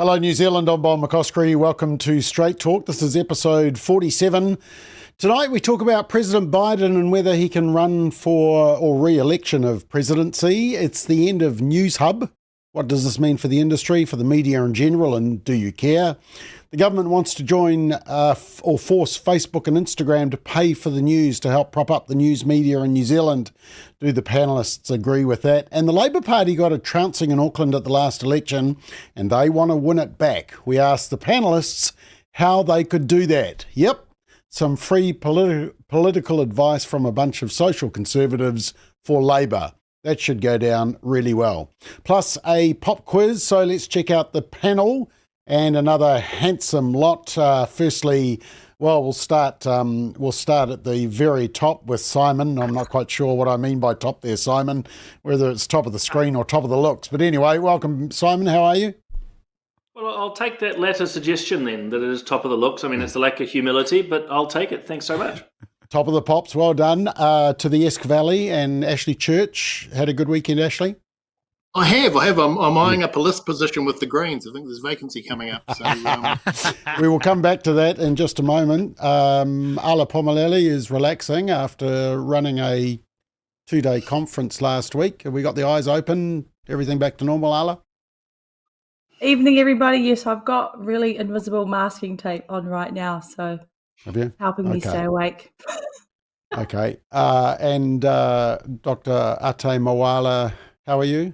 Hello, New Zealand. I'm Bob McCoskrie. Welcome to Straight Talk. This is episode 47. Tonight we talk about President Biden and whether he can run for or re-election of presidency. It's the end of Newshub. What does this mean for the industry, for the media in general, and do you care? The government wants to join or force Facebook and Instagram to pay for the news to help prop up the news media in New Zealand. Do the panellists agree with that? And the Labour Party got a trouncing in Auckland at the last election, and they want to win it back. We asked the panellists how they could do that. Yep, some free political advice from a bunch of social conservatives for Labour. That should go down really well. Plus a pop quiz, so let's check out the panel. And another handsome lot. Firstly, well, we'll start at the very top with Simon. I'm not quite sure what I mean by top there, Simon, whether it's top of the screen or top of the looks. But anyway, welcome, Simon. How are you? Well, I'll take that latter suggestion then, that it is top of the looks. I mean, it's the lack of humility, but I'll take it. Thanks so much. Top of the pops. Well done. To the Esk Valley and Ashley Church. Had a good weekend, Ashley? I have. I'm eyeing up a list position with the Greens. I think there's vacancy coming up. So, we will come back to that in just a moment. Ala Pomaleli is relaxing after running a 2-day conference last week. Have we got the eyes open? Everything back to normal, Ala? Evening, everybody. Yes, I've got really invisible masking tape on right now, so have you? Helping me stay awake. Okay. And Dr. Ate Mawala, how are you?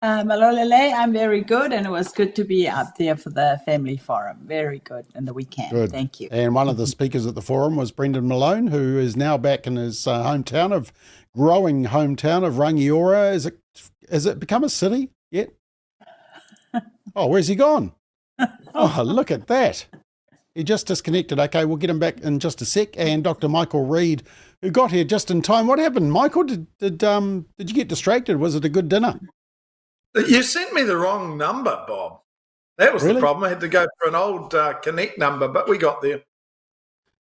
Malolele, I'm very good, and it was good to be up there for the family forum. Very good in the weekend. Good. Thank you. And one of the speakers at the forum was Brendan Malone, who is now back in his growing hometown of Rangiora. Has it become a city yet? Oh, where's he gone? Oh, look at that. He just disconnected. Okay, we'll get him back in just a sec. And Dr. Michael Reid, who got here just in time. What happened, Michael? Did you get distracted? Was it a good dinner? You sent me the wrong number, Bob. That was Really? The problem. I had to go for an old Connect number, but we got there.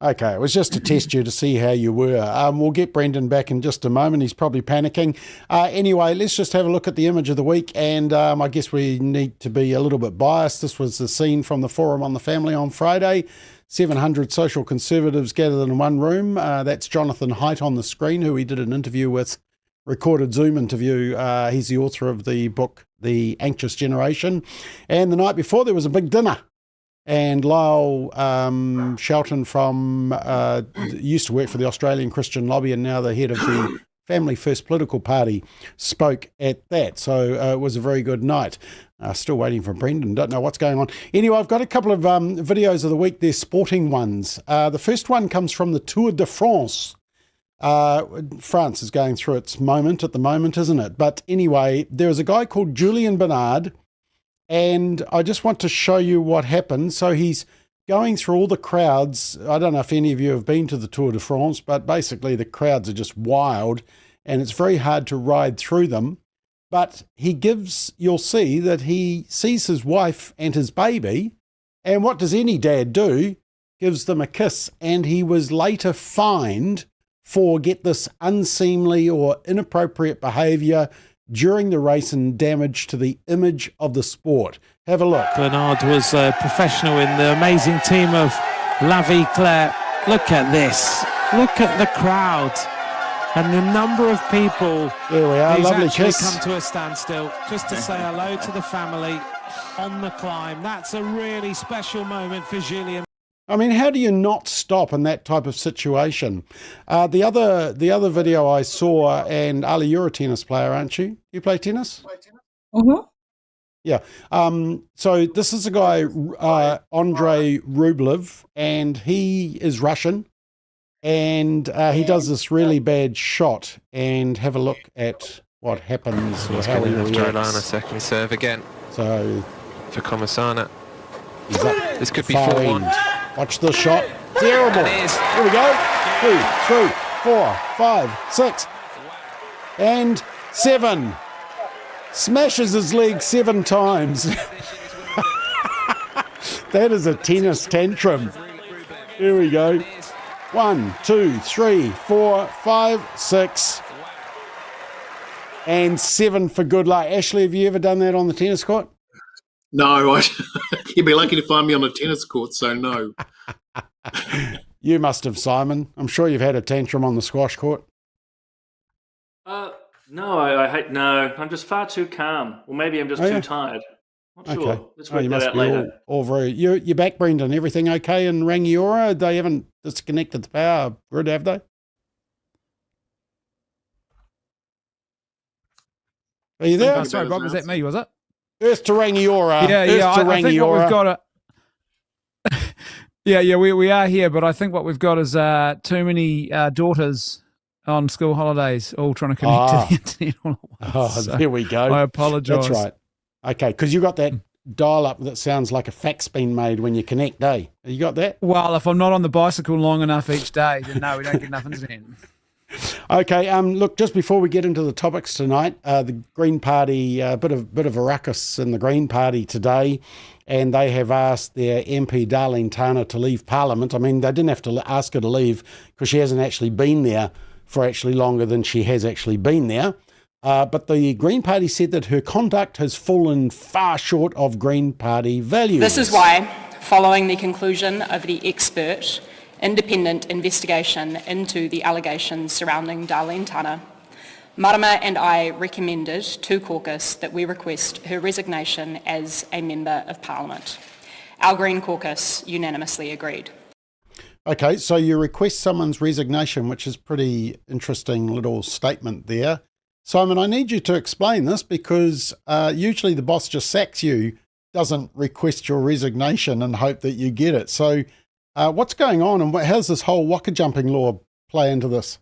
Okay, it was just to test you to see how you were. We'll get Brendan back in just a moment. He's probably panicking. Anyway, let's just have a look at the image of the week, and I guess we need to be a little bit biased. This was the scene from the Forum on the Family on Friday. 700 social conservatives gathered in one room. That's Jonathan Haidt on the screen, who we did an interview with, recorded Zoom interview. He's the author of the book, The Anxious Generation. And the night before, there was a big dinner. And Lyle Shelton used to work for the Australian Christian Lobby and now the head of the Family First political party, spoke at that. So it was a very good night. Still waiting for Brendan. Don't know what's going on. Anyway, I've got a couple of videos of the week. They're sporting ones. The first one comes from the Tour de France. France is going through its moment at the moment, isn't it? But anyway, there is a guy called Julian Bernard, and I just want to show you what happened. So he's going through all the crowds. I don't know if any of you have been to the Tour de France, but basically the crowds are just wild, and it's very hard to ride through them. But you'll see that he sees his wife and his baby, and what does any dad do? Gives them a kiss, and he was later fined for, get this, unseemly or inappropriate behaviour during the race and damage to the image of the sport. Have a look. Bernard was a professional in the amazing team of La Vie Claire. Look at this. Look at the crowd and the number of people. There we are. Who's Lovely actually kiss. come to a standstill just to say hello to the family on the climb. That's a really special moment for Julien. I mean, how do you not stop in that type of situation? The other video I saw, and Ali, you're a tennis player, aren't you? You play tennis? Mm-hmm. Yeah. So this is a guy, Andrei Rublev, and he is Russian, and he does this really bad shot. And have a look at what happens. He's how going he to have reacts. Drolana second serve again. So for Komisana. he's up. This could be far 4-1. end. Watch the shot. Terrible. It is. Here we go. 2, 3, 4, 5, 6, and 7. Smashes his leg 7 times. That is a tennis tantrum. Here we go. 1, 2, 3, 4, 5, 6, and 7 for good luck. Ashley, have you ever done that on the tennis court? No, you'd be lucky to find me on a tennis court, so no. You must have, Simon. I'm sure you've had a tantrum on the squash court. No, I hate. No, I'm just far too calm, or maybe I'm just too tired. Not sure. Okay. Let's work you that must out be later. all very. You're back, Brendan. Everything okay in Rangiora? They haven't disconnected the power grid, have they? Are you there? Oh, sorry, Bob. Was that me? Was it? Earth to Rangiora. Yeah. I think what we've got. We are here, but I think what we've got is too many daughters on school holidays, all trying to connect to the internet all at once. So there we go. I apologise. That's right. Okay, because you got that dial-up that sounds like a fax being made when you connect, eh? You got that? Well, if I'm not on the bicycle long enough each day, then no, we don't get enough internet. Okay. Look, just before we get into the topics tonight, the Green Party, bit of a ruckus in the Green Party today, and they have asked their MP Darlene Tana to leave Parliament. I mean, they didn't have to ask her to leave because she hasn't actually been there for actually longer than she has actually been there. But the Green Party said that her conduct has fallen far short of Green Party values. This is why, following the conclusion of the expert independent investigation into the allegations surrounding Darlene Tana, Marama and I recommended to caucus that we request her resignation as a Member of Parliament. Our Green caucus unanimously agreed. Okay, so you request someone's resignation, which is pretty interesting little statement there. Simon, I need you to explain this because usually the boss just sacks you, doesn't request your resignation and hope that you get it. So what's going on and how's this whole waka jumping law play into this?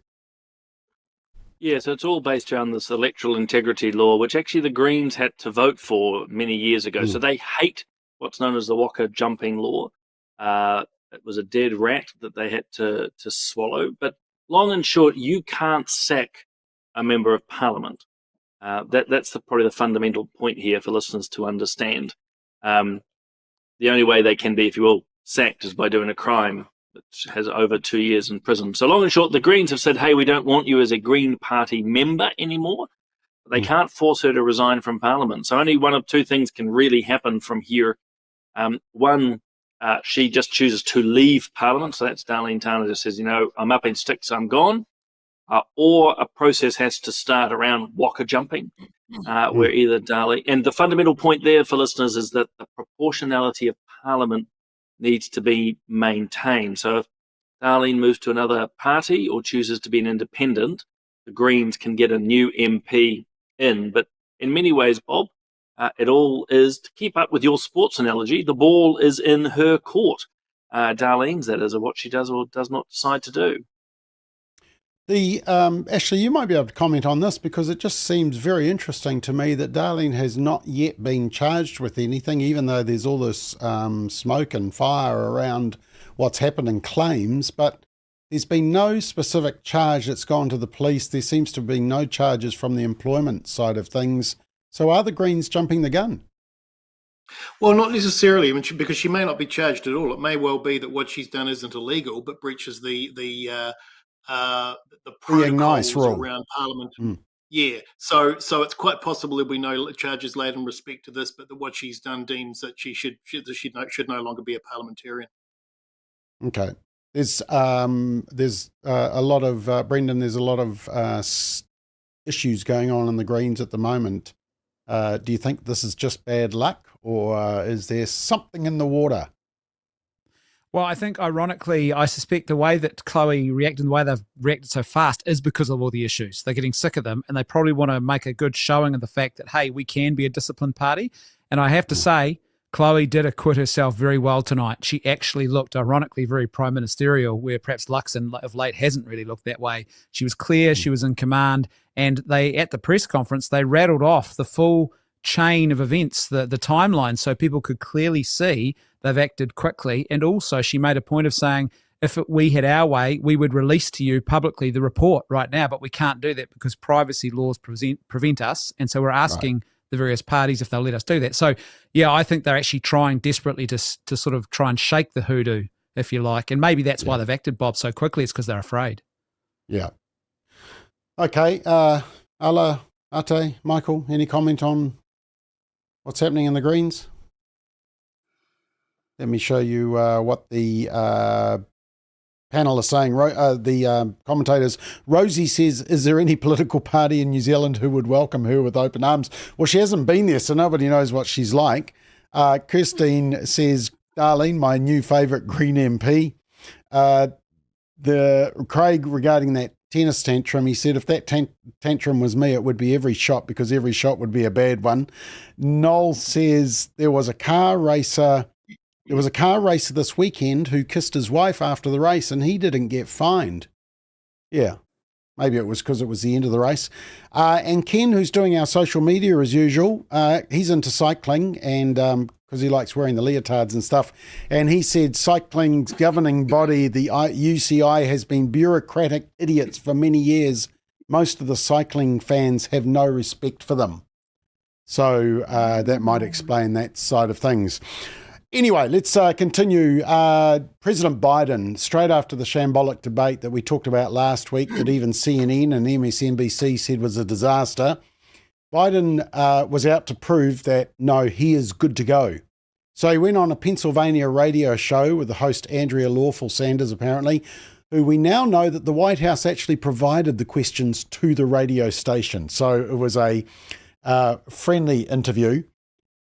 Yeah, so it's all based around this electoral integrity law, which actually the Greens had to vote for many years ago. So they hate what's known as the waka jumping law. It was a dead rat that they had to swallow. But long and short, you can't sack a Member of Parliament. That's probably the fundamental point here for listeners to understand. The only way they can be, if you will, sacked is by doing a crime that has over 2 years in prison. So long and short, the Greens have said, hey, we don't want you as a Green Party member anymore. They can't force her to resign from Parliament. So only one of two things can really happen from here. One, she just chooses to leave Parliament. So that's Darlene Tana just says, I'm up in sticks, I'm gone. Or a process has to start around waka jumping, where either Darlene... And the fundamental point there for listeners is that the proportionality of Parliament needs to be maintained. So if Darlene moves to another party or chooses to be an independent, the Greens can get a new MP in. But in many ways, Bob, it all is, to keep up with your sports analogy, the ball is in her court. Darlene's, that is, of what she does or does not decide to do. Ashley, you might be able to comment on this because it just seems very interesting to me that Darlene has not yet been charged with anything, even though there's all this smoke and fire around what's happened and claims, but there's been no specific charge that's gone to the police. There seems to be no charges from the employment side of things. So are the Greens jumping the gun? Well, not necessarily, because she may not be charged at all. It may well be that what she's done isn't illegal, but breaches the protocols around Parliament. Yeah, so it's quite possible there'll be no charges laid in respect to this, but that what she's done deems that she should no longer be a parliamentarian. Okay, there's a lot of Brendan. There's a lot of issues going on in the Greens at the moment. Do you think this is just bad luck, or is there something in the water? Well, I think, ironically, I suspect the way that Chloe reacted and the way they've reacted so fast is because of all the issues. They're getting sick of them, and they probably want to make a good showing of the fact that, hey, we can be a disciplined party. And I have to say, Chloe did acquit herself very well tonight. She actually looked, ironically, very prime ministerial, where perhaps Luxon of late hasn't really looked that way. She was clear, she was in command, and at the press conference, they rattled off the full chain of events, the timeline, so people could clearly see they've acted quickly. And also she made a point of saying, if we had our way, we would release to you publicly the report right now, but we can't do that because privacy laws prevent us. And so we're asking the various parties if they'll let us do that. So, yeah, I think they're actually trying desperately to sort of try and shake the hoodoo, if you like. And maybe that's why they've acted, Bob, so quickly. It's because they're afraid. Yeah. Okay. Ala, Ate, Michael, any comment on what's happening in the Greens? Let me show you what the panel are saying. The commentators, Rosie says, is there any political party in New Zealand who would welcome her with open arms? Well, she hasn't been there, so nobody knows what she's like. Christine says, Darlene, my new favourite Green MP. Craig, regarding that tennis tantrum, he said if that tantrum was me, it would be every shot, because every shot would be a bad one. Noel says there was a car racer this weekend who kissed his wife after the race and he didn't get fined. Yeah, maybe it was because it was the end of the race. And Ken, who's doing our social media as usual, he's into cycling and because he likes wearing the leotards and stuff. And he said cycling's governing body, the UCI, has been bureaucratic idiots for many years. Most of the cycling fans have no respect for them. So that might explain that side of things. Anyway, let's continue. President Biden, straight after the shambolic debate that we talked about last week, that even CNN and MSNBC said was a disaster, Biden was out to prove that, no, he is good to go. So he went on a Pennsylvania radio show with the host Andrea Lawful Sanders, apparently, who we now know that the White House actually provided the questions to the radio station. So it was a friendly interview.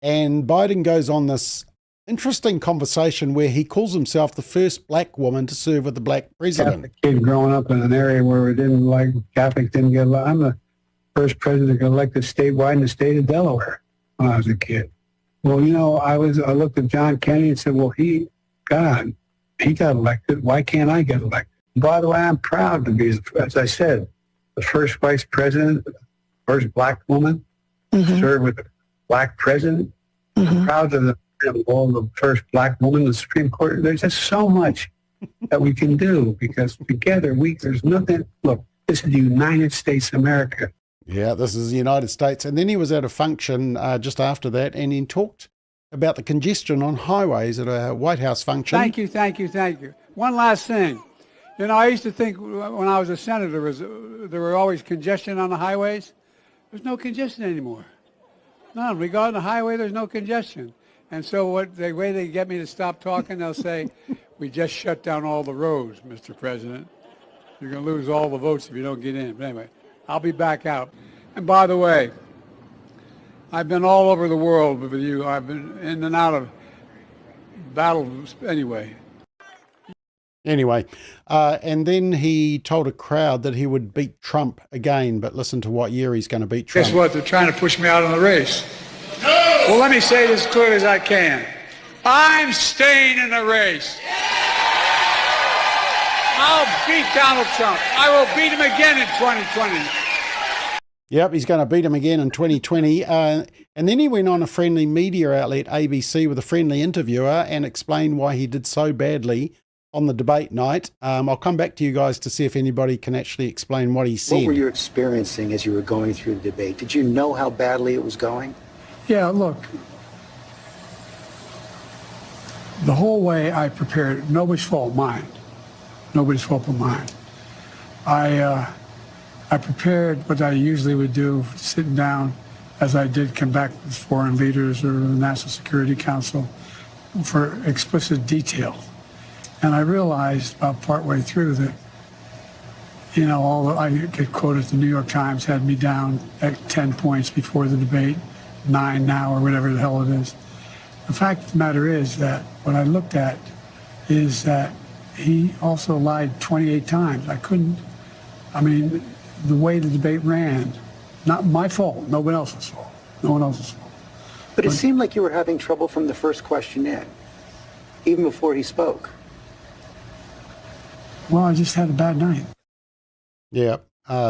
And Biden goes on this interesting conversation where he calls himself the first black woman to serve with the black president. Catholic kid growing up in an area where we didn't like Catholics didn't get elected. I'm the first president elected statewide in the state of Delaware when I was a kid. Well, you know, I looked at John Kennedy and said, well, he got elected. Why can't I get elected? By the way, I'm proud to be, as I said, the first vice president, first black woman to serve with a black president. I'm proud of the first black woman in the Supreme Court. There's just so much that we can do because together there's nothing. Look, this is the United States of America. Yeah, this is the United States. And then he was at a function just after that and he talked about the congestion on highways at a White House function. Thank you. One last thing. You know, I used to think when I was a senator, there were always congestion on the highways. There's no congestion anymore. None. We go on the highway, there's no congestion. And so the way they get me to stop talking, they'll say, we just shut down all the roads, Mr. President. You're going to lose all the votes if you don't get in. But anyway, I'll be back out. And by the way, I've been all over the world with you. I've been in and out of battles anyway. And then he told a crowd that he would beat Trump again, but listen to what year he's going to beat Trump. Guess what? They're trying to push me out of the race. Well, let me say it as clear as I can. I'm staying in the race. I'll beat Donald Trump. I will beat him again in 2020. Yep, he's going to beat him again in 2020. And then he went on a friendly media outlet, ABC, with a friendly interviewer and explained why he did so badly on the debate night. I'll come back to you guys to see if anybody can actually explain what he said. What were you experiencing as you were going through the debate? Did you know how badly it was going? Yeah, look, the whole way I prepared, nobody's fault, mine. Nobody's fault but mine. I prepared what I usually would do, sitting down, as I did come back with foreign leaders or the National Security Council, for explicit detail. And I realized about partway through that, you know, I get quoted, the New York Times had me down at 10 points before the debate, 9 now, or whatever the hell it is. The fact of the matter is that what I looked at is that he also lied 28 times. The way the debate ran, not my fault, no one else's fault. But it seemed like you were having trouble from the first question in, even before he spoke. Well, I just had a bad night. Yeah,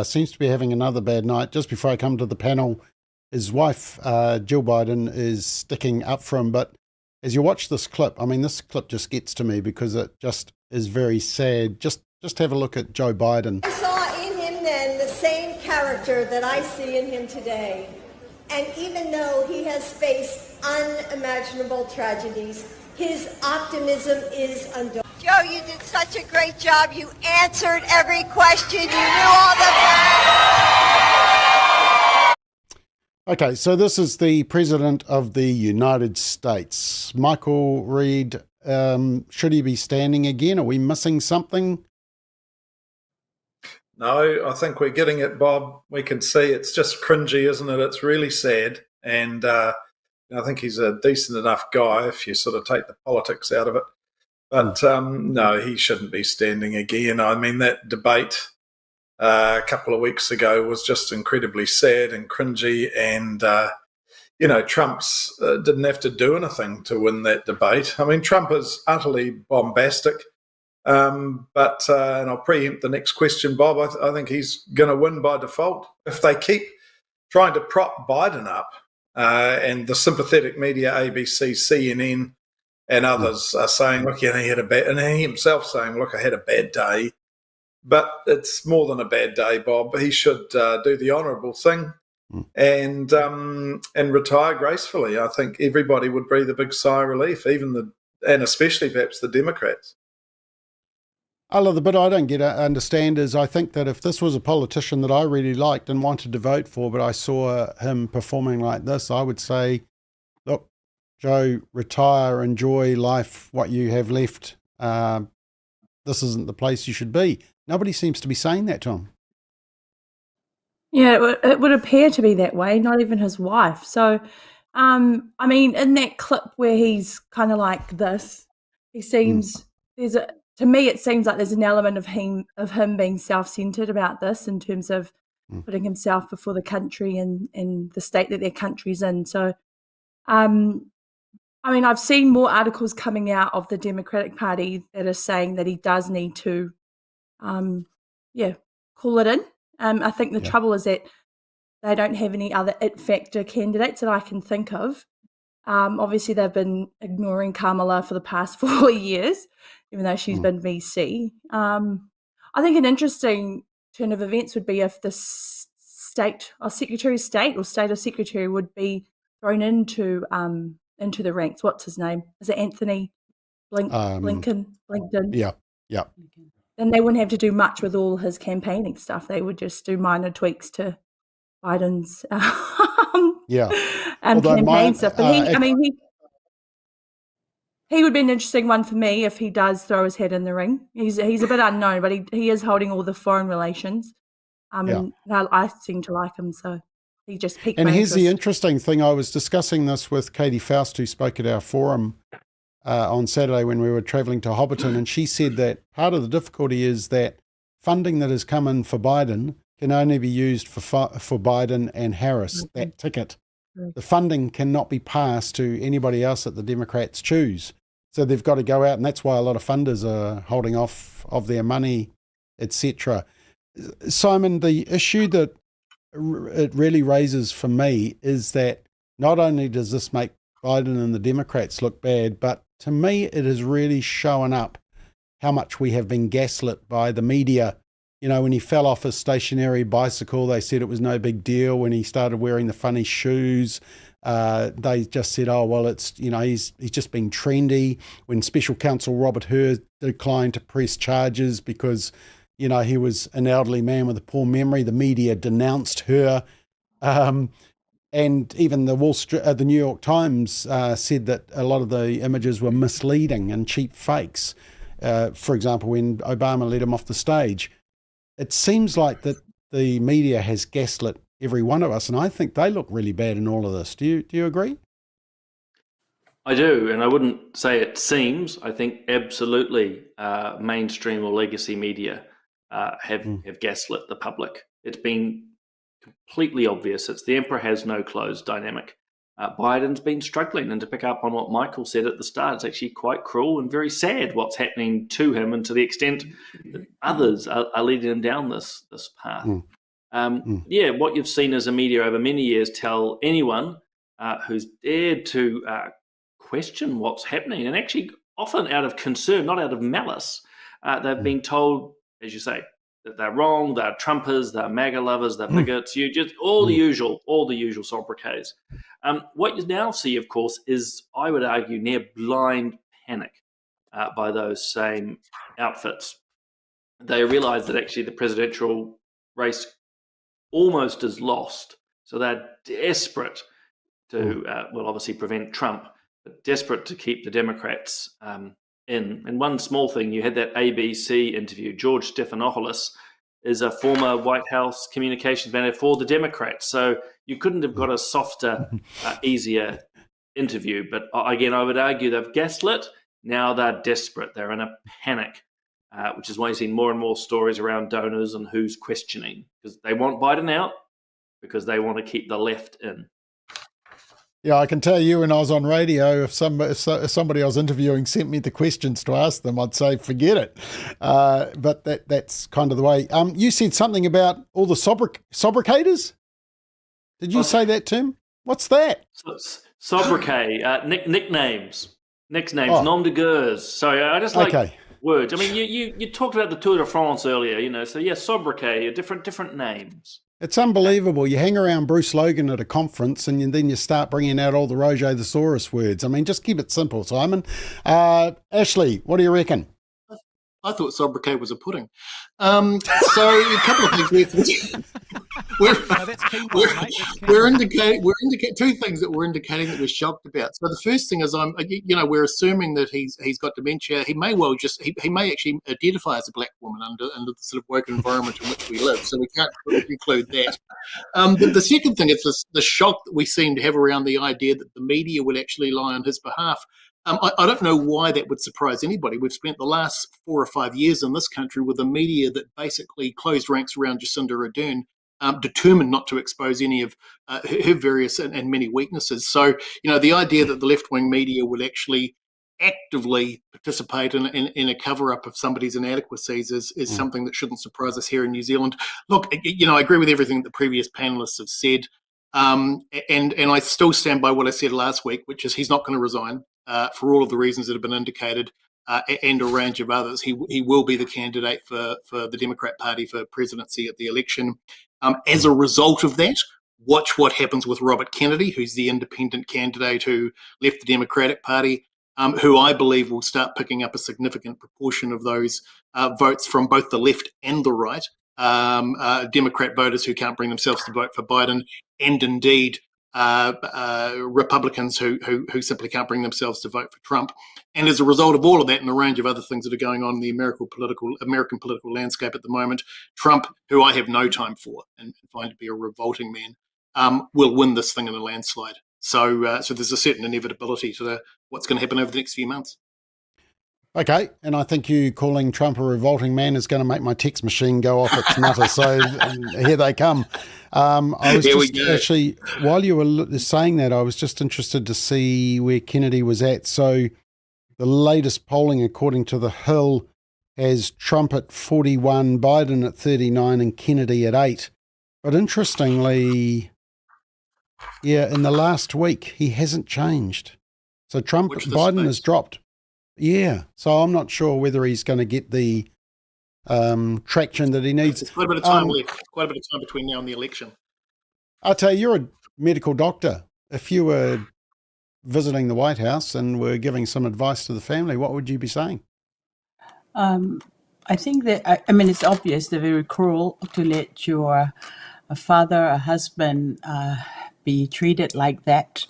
seems to be having another bad night. Just before I come to the panel, his wife, Jill Biden, is sticking up for him. But as you watch this clip, this clip just gets to me because it just is very sad. Just have a look at Joe Biden. I saw in him then the same character that I see in him today. And even though he has faced unimaginable tragedies, his optimism is undaunted. Joe, you did such a great job. You answered every question. You knew all the facts. Okay, so this is the President of the United States. Michael Reed Should he be standing again? Are we missing something? No, I think we're getting it, Bob. We can see it's just cringy, isn't it? It's really sad. And I think he's a decent enough guy if you sort of take the politics out of it. But no, he shouldn't be standing again. I mean, that debate a couple of weeks ago was just incredibly sad and cringy. And, Trump's didn't have to do anything to win that debate. I mean, Trump is utterly bombastic. And I'll preempt the next question, Bob. I think he's going to win by default. If they keep trying to prop Biden up, and the sympathetic media, ABC, CNN, and others are saying, look, he had a bad, and he himself saying, look, I had a bad day. But it's more than a bad day, Bob. He should do the honourable thing and retire gracefully. I think everybody would breathe a big sigh of relief, and especially perhaps the Democrats. The bit I don't understand is I think that if this was a politician that I really liked and wanted to vote for, but I saw him performing like this, I would say, look, Joe, retire, enjoy life, what you have left. This isn't the place you should be. Nobody seems to be saying that to him. Yeah, it would appear to be that way, not even his wife. So, I mean, in that clip where he's kind of like this, he seems, to me, it seems like there's an element of him being self-centered about this in terms of putting himself before the country and the state that their country's in. So, I mean, I've seen more articles coming out of the Democratic Party that are saying that he does need to, call it in. I think the trouble is that they don't have any other it factor candidates that I can think of. Obviously, they've been ignoring Kamala for the past 4 years, even though she's been VC. I think an interesting turn of events would be if the state or Secretary of State or State of Secretary would be thrown into the ranks. What's his name? Is it Anthony Blinken? Yeah. Then they wouldn't have to do much with all his campaigning stuff. They would just do minor tweaks to Biden's campaign stuff. But he would be an interesting one for me if he does throw his head in the ring. He's a bit unknown, but he is holding all the foreign relations. And I seem to like him, so he just piqued my here's interest. the interesting thing. I was discussing this with Katie Faust, who spoke at our forum on Saturday when we were travelling to Hobbiton, and she said that part of the difficulty is that funding that has come in for Biden can only be used for Biden and Harris, that ticket. The funding cannot be passed to anybody else that the Democrats choose. So they've got to go out, and that's why a lot of funders are holding off of their money, etc. Simon, the issue that it really raises for me is that not only does this make Biden and the Democrats look bad, but to me it has really shown up how much we have been gaslit by the media. You know, when he fell off his stationary bicycle, they said it was no big deal. When he started wearing the funny shoes, they just said, oh, well, it's, he's just been trendy. When Special Counsel Robert Hur declined to press charges because, he was an elderly man with a poor memory, the media denounced her. And even the New York Times said that a lot of the images were misleading and cheap fakes. For example, when Obama let him off the stage. It seems like that the media has gaslit every one of us, and I think they look really bad in all of this. Do you agree? I do, and I wouldn't say it seems. I think absolutely mainstream or legacy media have gaslit the public. It's been completely obvious. It's the emperor has no clothes dynamic. Biden's been struggling, and to pick up on what Michael said at the start, it's actually quite cruel and very sad what's happening to him, and to the extent that others are leading him down this path. What you've seen as a media over many years tell anyone who's dared to question what's happening, and actually often out of concern, not out of malice, they've been told, as you say, that they're wrong, they're Trumpers, they're MAGA lovers, they're bigots, all the usual sobriquets. What you now see, of course, is, I would argue, near blind panic by those same outfits. They realise that actually the presidential race almost is lost, so they're desperate to, obviously prevent Trump, but desperate to keep the Democrats in. And one small thing, you had that ABC interview. George Stephanopoulos is a former White House communications manager for the Democrats. So you couldn't have got a softer, easier interview. But again, I would argue they've gaslit. Now they're desperate. They're in a panic, which is why you've seen more and more stories around donors and who's questioning. Because they want Biden out because they want to keep the left in. Yeah, I can tell you when I was on radio, if somebody I was interviewing sent me the questions to ask them, I'd say, forget it. But that's kind of the way. You said something about all the sobricators? Did you say that, Tim? What's that? Sobriquet, nicknames, nom de guerre. So I just like words. I mean, you talked about the Tour de France earlier, so yeah, sobriquet, different names. It's unbelievable. You hang around Bruce Logan at a conference and then you start bringing out all the Roger Thesaurus words. I mean, just keep it simple, Simon. Ashley, what do you reckon? I thought sobriquet was a pudding. So a couple of things. We're indicating two things that we're indicating that we're shocked about. So the first thing is, we're assuming that he's got dementia. He may well he may actually identify as a black woman under the sort of woke environment in which we live. So we can't conclude that. The second thing is the shock that we seem to have around the idea that the media will actually lie on his behalf. I don't know why that would surprise anybody. We've spent the last 4 or 5 years in this country with a media that basically closed ranks around Jacinda Ardern, determined not to expose any of her various and many weaknesses. So, the idea that the left-wing media will actually actively participate in a cover-up of somebody's inadequacies is something that shouldn't surprise us here in New Zealand. Look, I agree with everything that the previous panellists have said. And I still stand by what I said last week, which is he's not going to resign for all of the reasons that have been indicated and a range of others. He will be the candidate for the Democrat Party for presidency at the election. As a result of that, watch what happens with Robert Kennedy, who's the independent candidate who left the Democratic Party, who I believe will start picking up a significant proportion of those votes from both the left and the right. Democrat voters who can't bring themselves to vote for Biden, and indeed Republicans who simply can't bring themselves to vote for Trump. And as a result of all of that and a range of other things that are going on in the American political landscape at the moment, Trump, who I have no time for and find to be a revolting man, will win this thing in a landslide. So there's a certain inevitability to what's going to happen over the next few months. Okay, and I think you calling Trump a revolting man is going to make my text machine go off its nutter. So here they come. Actually, while you were saying that, I was just interested to see where Kennedy was at. So the latest polling, according to The Hill, has Trump at 41, Biden at 39, and Kennedy at 8. But interestingly, in the last week, he hasn't changed. So Biden has dropped. Yeah, so I'm not sure whether he's going to get the traction that he needs. There's quite a bit of time left, quite a bit of time between now and the election. I'll tell you, you're a medical doctor. If you were visiting the White House and were giving some advice to the family, what would you be saying? I think that, it's obvious they're very cruel to let your father, a husband, be treated like that.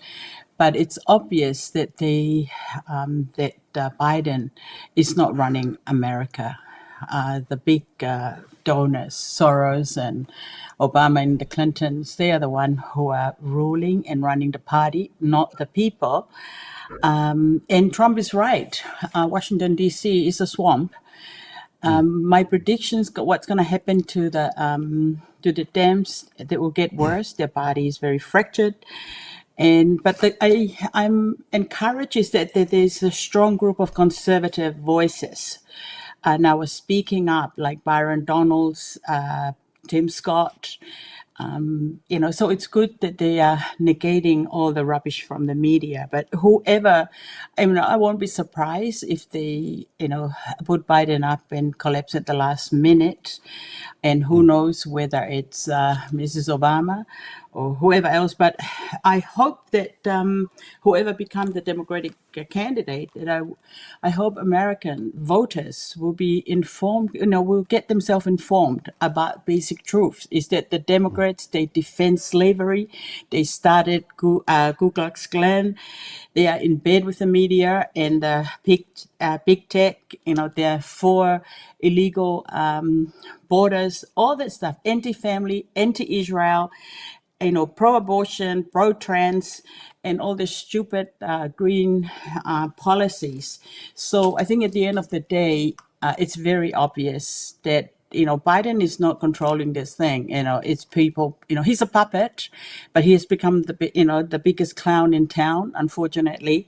But it's obvious that Biden is not running America. The big donors, Soros and Obama and the Clintons, they are the ones who are ruling and running the party, not the people. And Trump is right. Washington, D.C. is a swamp. My predictions, what's going to happen to the Dems, that will get worse. Their party is very fractured. But I'm encouraged is that there's a strong group of conservative voices now are speaking up, like Byron Donalds, Tim Scott. So it's good that they are negating all the rubbish from the media. But whoever, I won't be surprised if they, put Biden up and collapse at the last minute. And who knows whether it's Mrs. Obama or whoever else. But I hope that whoever becomes the Democratic candidate, that I hope American voters will be informed, will get themselves informed about basic truths. Is that the Democrats, they defend slavery, they started Ku Klux Klan, they are in bed with the media and big tech, they're for illegal borders, all that stuff, anti-family, anti-Israel, pro-abortion, pro-trans, and all the stupid green policies. So I think at the end of the day, it's very obvious that Biden is not controlling this thing. It's people. He's a puppet, but he has become the biggest clown in town, unfortunately.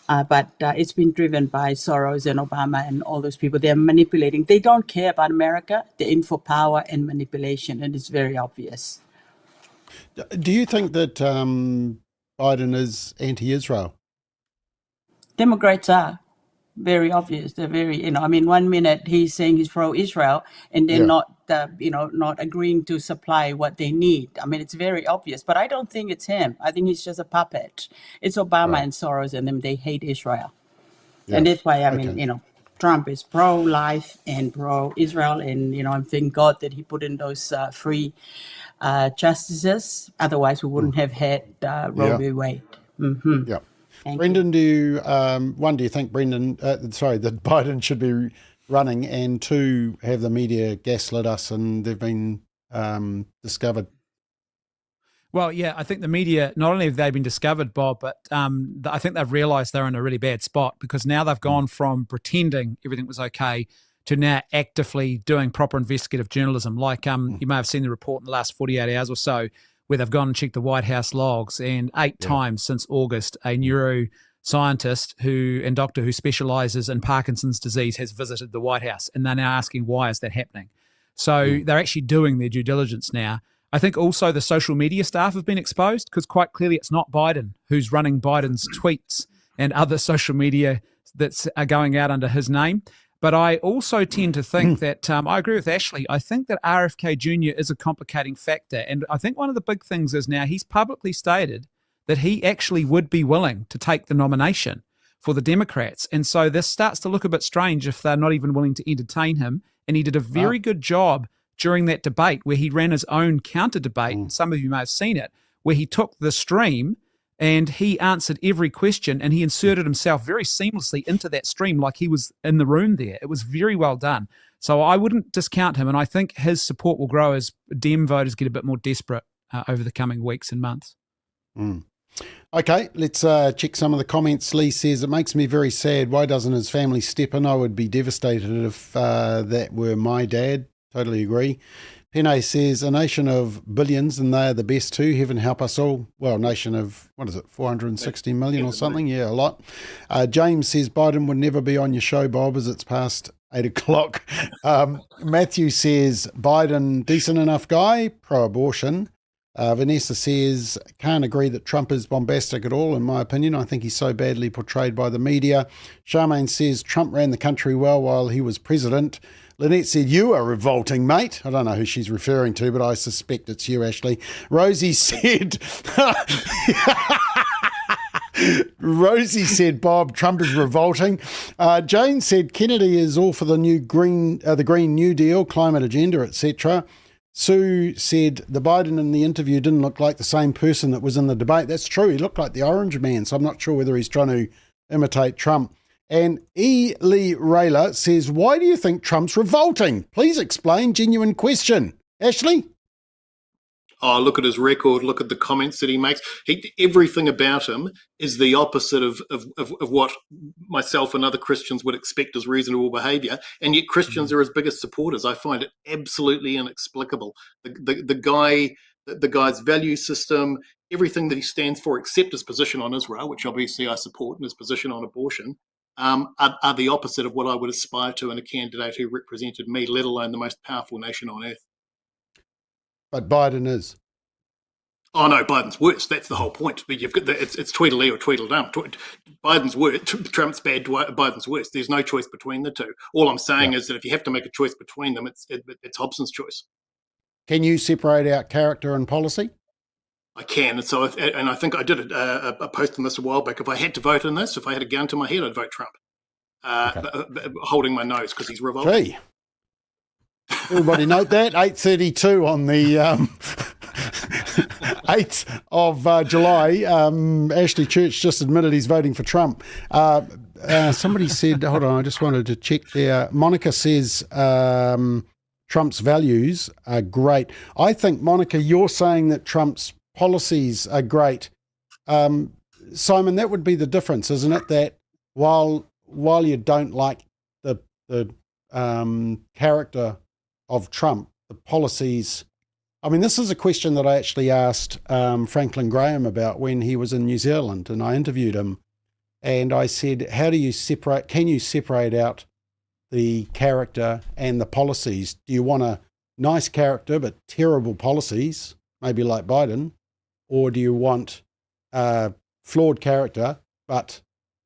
But it's been driven by Soros and Obama and all those people. They're manipulating. They don't care about America. They're in for power and manipulation, and it's very obvious. Do you think that Biden is anti-Israel? Democrats are very obvious. They're very, 1 minute he's saying he's pro-Israel, and they're not agreeing to supply what they need. It's very obvious. But I don't think it's him. I think he's just a puppet. It's Obama and Soros and them. They hate Israel, and that's why Trump is pro-life and pro-Israel, and I thank God that he put in those free justices. Otherwise, we wouldn't have had Roe v. Wade. Mm-hmm. Yeah. Brendan, do you think that Biden should be running, and two, have the media gaslit us and they've been discovered? Well, yeah, I think the media, not only have they been discovered, Bob, but I think they've realised they're in a really bad spot, because now they've gone from pretending everything was okay to now actively doing proper investigative journalism. Like you may have seen the report in the last 48 hours or so, where they've gone and checked the White House logs, and 8 times since August, a neuroscientist and doctor who specialises in Parkinson's disease has visited the White House, and they're now asking, why is that happening? So they're actually doing their due diligence now. I think also the social media staff have been exposed, because quite clearly it's not Biden who's running Biden's tweets and other social media that are going out under his name. But I also tend to think that, I agree with Ashley, I think that RFK Jr. is a complicating factor. And I think one of the big things is now he's publicly stated that he actually would be willing to take the nomination for the Democrats. And so this starts to look a bit strange if they're not even willing to entertain him. And he did a very good job during that debate where he ran his own counter debate. Some of you may have seen it, where he took the stream and he answered every question, and he inserted himself very seamlessly into that stream like he was in the room there. It was very well done. So I wouldn't discount him, and I think his support will grow as Dem voters get a bit more desperate over the coming weeks and months. Okay, let's check some of the comments. Lee says, it makes me very sad. Why doesn't his family step in? I would be devastated if that were my dad. Totally agree. Pene says, a nation of billions, and they are the best too. Heaven help us all. Well, a nation of, 460 million or something? Yeah, a lot. James says, Biden would never be on your show, Bob, as it's past 8 o'clock. Matthew says, Biden, decent enough guy, pro-abortion. Vanessa says, can't agree that Trump is bombastic at all, in my opinion. I think he's so badly portrayed by the media. Charmaine says, Trump ran the country well while he was president. Lynette said, you are revolting, mate. I don't know who she's referring to, but I suspect it's you, Ashley. Rosie said, Bob, Trump is revolting. Jane said, Kennedy is all for the Green New Deal, climate agenda, etc. Sue said, the Biden in the interview didn't look like the same person that was in the debate. That's true. He looked like the orange man, so I'm not sure whether he's trying to imitate Trump. And E. Lee Rayler says, why do you think Trump's revolting? Please explain. Genuine question. Ashley? Oh, look at his record. Look at the comments that he makes. Everything about him is the opposite of what myself and other Christians would expect as reasonable behaviour. And yet Christians are his biggest supporters. I find it absolutely inexplicable. The guy's value system, everything that he stands for, except his position on Israel, which obviously I support, and his position on abortion, are the opposite of what I would aspire to in a candidate who represented me, let alone the most powerful nation on earth. But Biden is. Oh no, Biden's worse. That's the whole point. But you've got it's Tweedledee or Tweedledum. Biden's worse. Trump's bad. Biden's worse. There's no choice between the two. All I'm saying is that if you have to make a choice between them, it's Hobson's choice. Can you separate out character and policy? I can. And so, and I think I did a post on this a while back. If I had to vote on this, if I had a gun to my head, I'd vote Trump. Holding my nose because he's revolting. Gee. Everybody note that, 8:32 on the 8th of July. Ashley Church just admitted he's voting for Trump. Somebody said, hold on, I just wanted to check there. Monica says Trump's values are great. I think, Monica, you're saying that Trump's policies are great. Simon, that would be the difference, isn't it? That while you don't like the character of Trump, the policies. I mean, this is a question that I actually asked Franklin Graham about when he was in New Zealand, and I interviewed him, and I said, how do you separate, can you separate out the character and the policies? Do you want a nice character but terrible policies, maybe like Biden, or do you want a flawed character but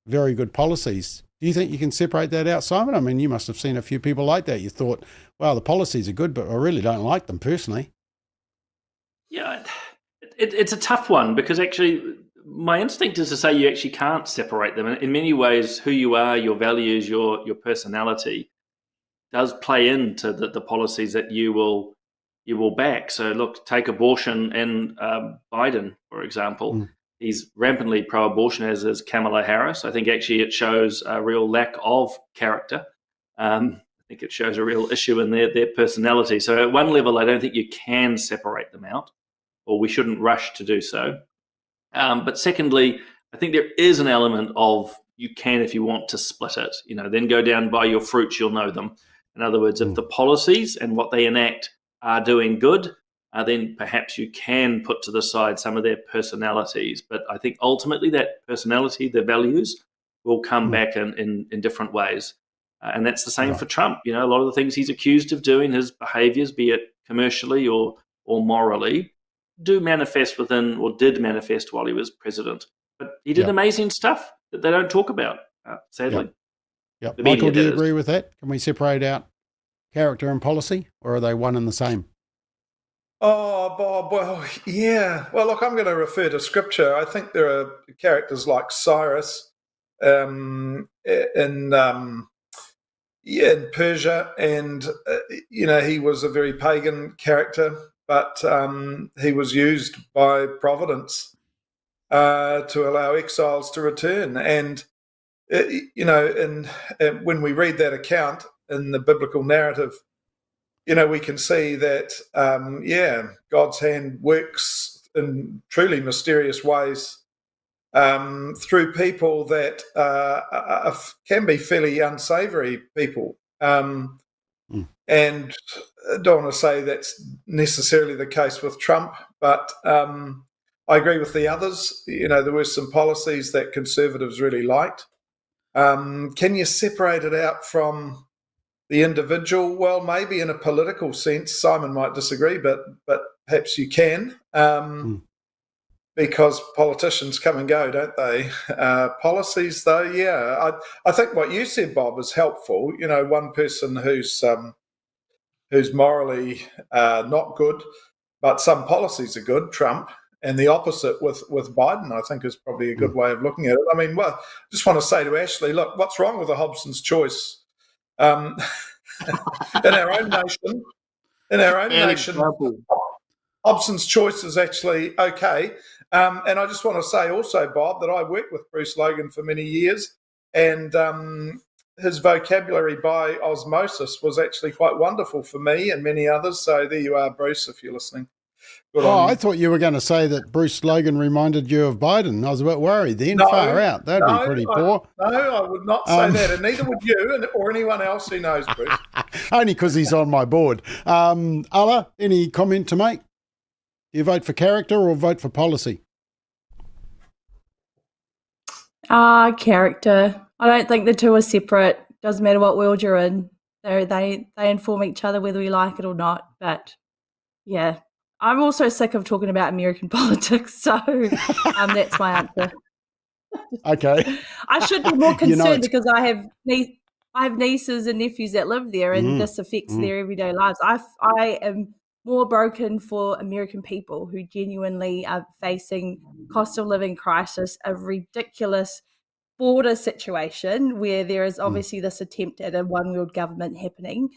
very good policies? Do you think you can separate that out, Simon? I mean, you must have seen a few people like that. You thought, well, the policies are good, but I really don't like them personally. Yeah, it's a tough one because actually my instinct is to say you actually can't separate them. In many ways, who you are, your values, your personality does play into the policies that you will back. So look, take abortion and Biden, for example. He's rampantly pro-abortion, as is Kamala Harris. I think actually it shows a real lack of character. I think it shows a real issue in their personality. So at one level, I don't think you can separate them out, or we shouldn't rush to do so. But secondly, I think there is an element of you can, if you want to split it, then go down by your fruits, you'll know them. In other words, if the policies and what they enact are doing good, then perhaps you can put to the side some of their personalities. But I think ultimately that personality, their values, will come back in different ways. And that's the same for Trump. A lot of the things he's accused of doing, his behaviours, be it commercially or morally, do manifest within, or did manifest while he was president. But he did amazing stuff that they don't talk about, sadly. Yeah. Michael, do you agree with that? Can we separate out character and policy, or are they one and the same? Oh, Bob, well, yeah. Well, look, I'm going to refer to scripture. I think there are characters like Cyrus in Persia, and, he was a very pagan character, but he was used by providence to allow exiles to return. And, when we read that account in the biblical narrative, we can see that, God's hand works in truly mysterious ways through people that can be fairly unsavoury people. And I don't want to say that's necessarily the case with Trump, but I agree with the others. There were some policies that conservatives really liked. Can you separate it out from the individual? Well, maybe in a political sense. Simon might disagree, but perhaps you can, because politicians come and go, don't they? Policies, though, I think what you said, Bob, is helpful. One person who's morally not good, but some policies are good, Trump, and the opposite with Biden, I think, is probably a good way of looking at it. I mean, well, just want to say to Ashley, look, what's wrong with a Hobson's choice? In our own nation, Hobson's choice is actually okay. And I just want to say also, Bob, that I worked with Bruce Logan for many years, and his vocabulary by osmosis was actually quite wonderful for me and many others. So there you are, Bruce, if you're listening. I thought you were going to say that Bruce Logan reminded you of Biden. I was a bit worried then. Far out. That'd be pretty poor. No, I would not say that, and neither would you or anyone else who knows Bruce. Only because he's on my board. Ala, any comment to make? Do you vote for character or vote for policy? Character. I don't think the two are separate. Doesn't matter what world you're in. They inform each other whether we like it or not. But, yeah. I'm also sick of talking about American politics, so that's my answer. Okay. I should be more concerned because I have nieces and nephews that live there, and this affects their everyday lives. I am more broken for American people who genuinely are facing cost of living crisis, a ridiculous border situation where there is obviously this attempt at a one world government happening,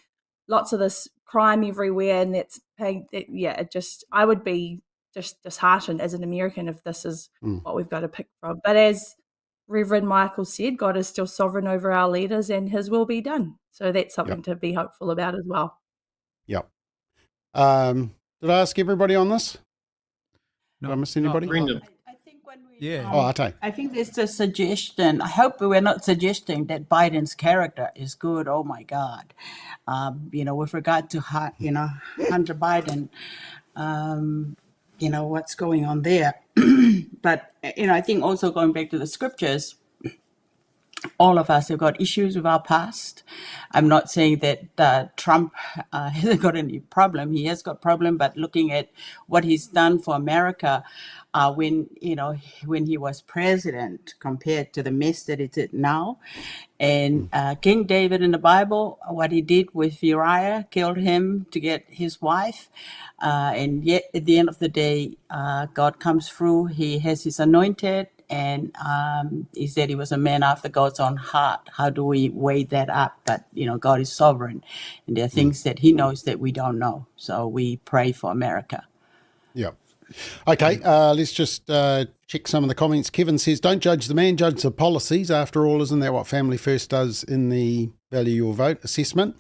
lots of this crime everywhere, and that's paying. I would be just disheartened as an American if this is what we've got to pick from. But as Reverend Michael said, God is still sovereign over our leaders, and His will be done. So that's something to be hopeful about as well. Yep. Did I ask everybody on this? No, Did I miss anybody? Brendan. I think there's a suggestion. I hope we're not suggesting that Biden's character is good. Oh my God, with regard to Hunter Biden, what's going on there. But I think also going back to the scriptures, all of us have got issues with our past. I'm not saying that Trump hasn't got any problem. He has got problem, but looking at what he's done for America when he was president compared to the mess that he did now. And King David in the Bible, what he did with Uriah, killed him to get his wife. And yet at the end of the day, God comes through. He has his anointed. And he said he was a man after God's own heart. How do we weigh that up? But, God is sovereign. And there are things that he knows that we don't know. So we pray for America. Yeah. Okay, let's just check some of the comments. Kevin says, don't judge the man, judge the policies. After all, isn't that what Family First does in the value your vote assessment?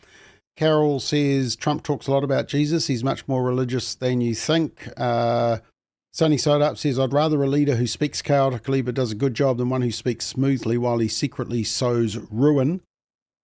Carol says, Trump talks a lot about Jesus. He's much more religious than you think. Sunny Side Up says, I'd rather a leader who speaks chaotically but does a good job than one who speaks smoothly while he secretly sows ruin.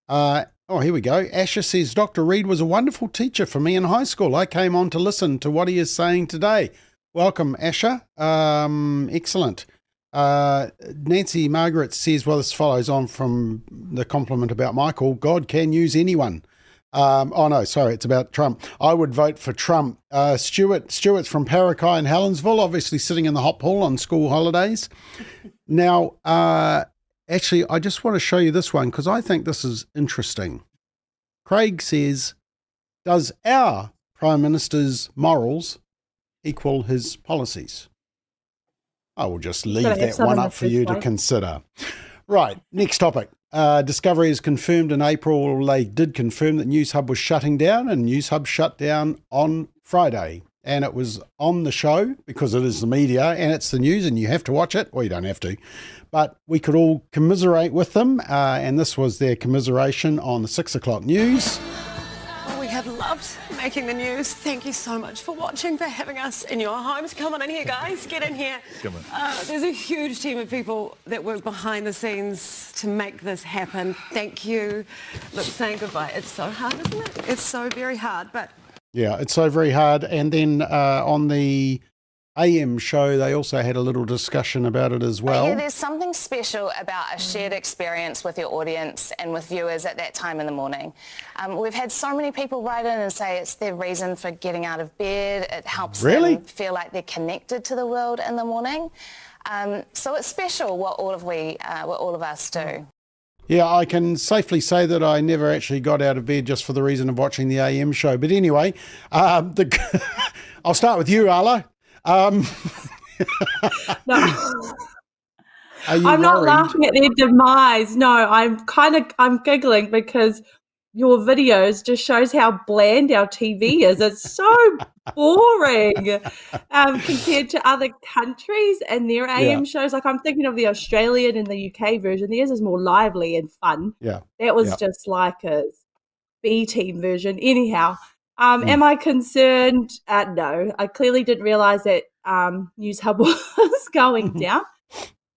Here we go. Asher says, Dr. Reed was a wonderful teacher for me in high school. I came on to listen to what he is saying today. Welcome, Asher. Excellent. Nancy Margaret says, well, this follows on from the compliment about Michael. God can use anyone. It's about Trump. I would vote for Trump. Stuart's from Parakai and Helensville, obviously sitting in the hot pool on school holidays. Now, actually, I just want to show you this one because I think this is interesting. Craig says, does our Prime Minister's morals equal his policies? I will just leave that one up for you to consider. Right, next topic. Discovery has confirmed in April, they did confirm that Newshub was shutting down, and Newshub shut down on Friday. And it was on the show because it is the media and it's the news and you have to watch it. Well, you don't have to. But we could all commiserate with them. And this was their commiseration on the 6 o'clock news. We have loved making the news. Thank you so much for watching, for having us in your homes. Come on in here, guys. Get in here. Come on. There's a huge team of people that work behind the scenes to make this happen. Thank you. Look, saying goodbye. It's so hard, isn't it? It's so very hard, but... Yeah, it's so very hard. And then on the AM show, they also had a little discussion about it as well. Yeah, there's something special about a shared experience with your audience and with viewers at that time in the morning. We've had so many people write in and say it's their reason for getting out of bed. It helps them feel like they're connected to the world in the morning. So it's special what all of us do. Yeah, I can safely say that I never actually got out of bed just for the reason of watching the AM show. But anyway, I'll start with you, Arla. No. I'm not laughing at their demise. No, I'm giggling because your videos just shows how bland our TV is. It's so boring compared to other countries and their AM shows. Like I'm thinking of the Australian and the UK version. Theirs is more lively and fun. Yeah, that was just like a B team version. Anyhow, am I concerned? No, I clearly didn't realise that Newshub was going down.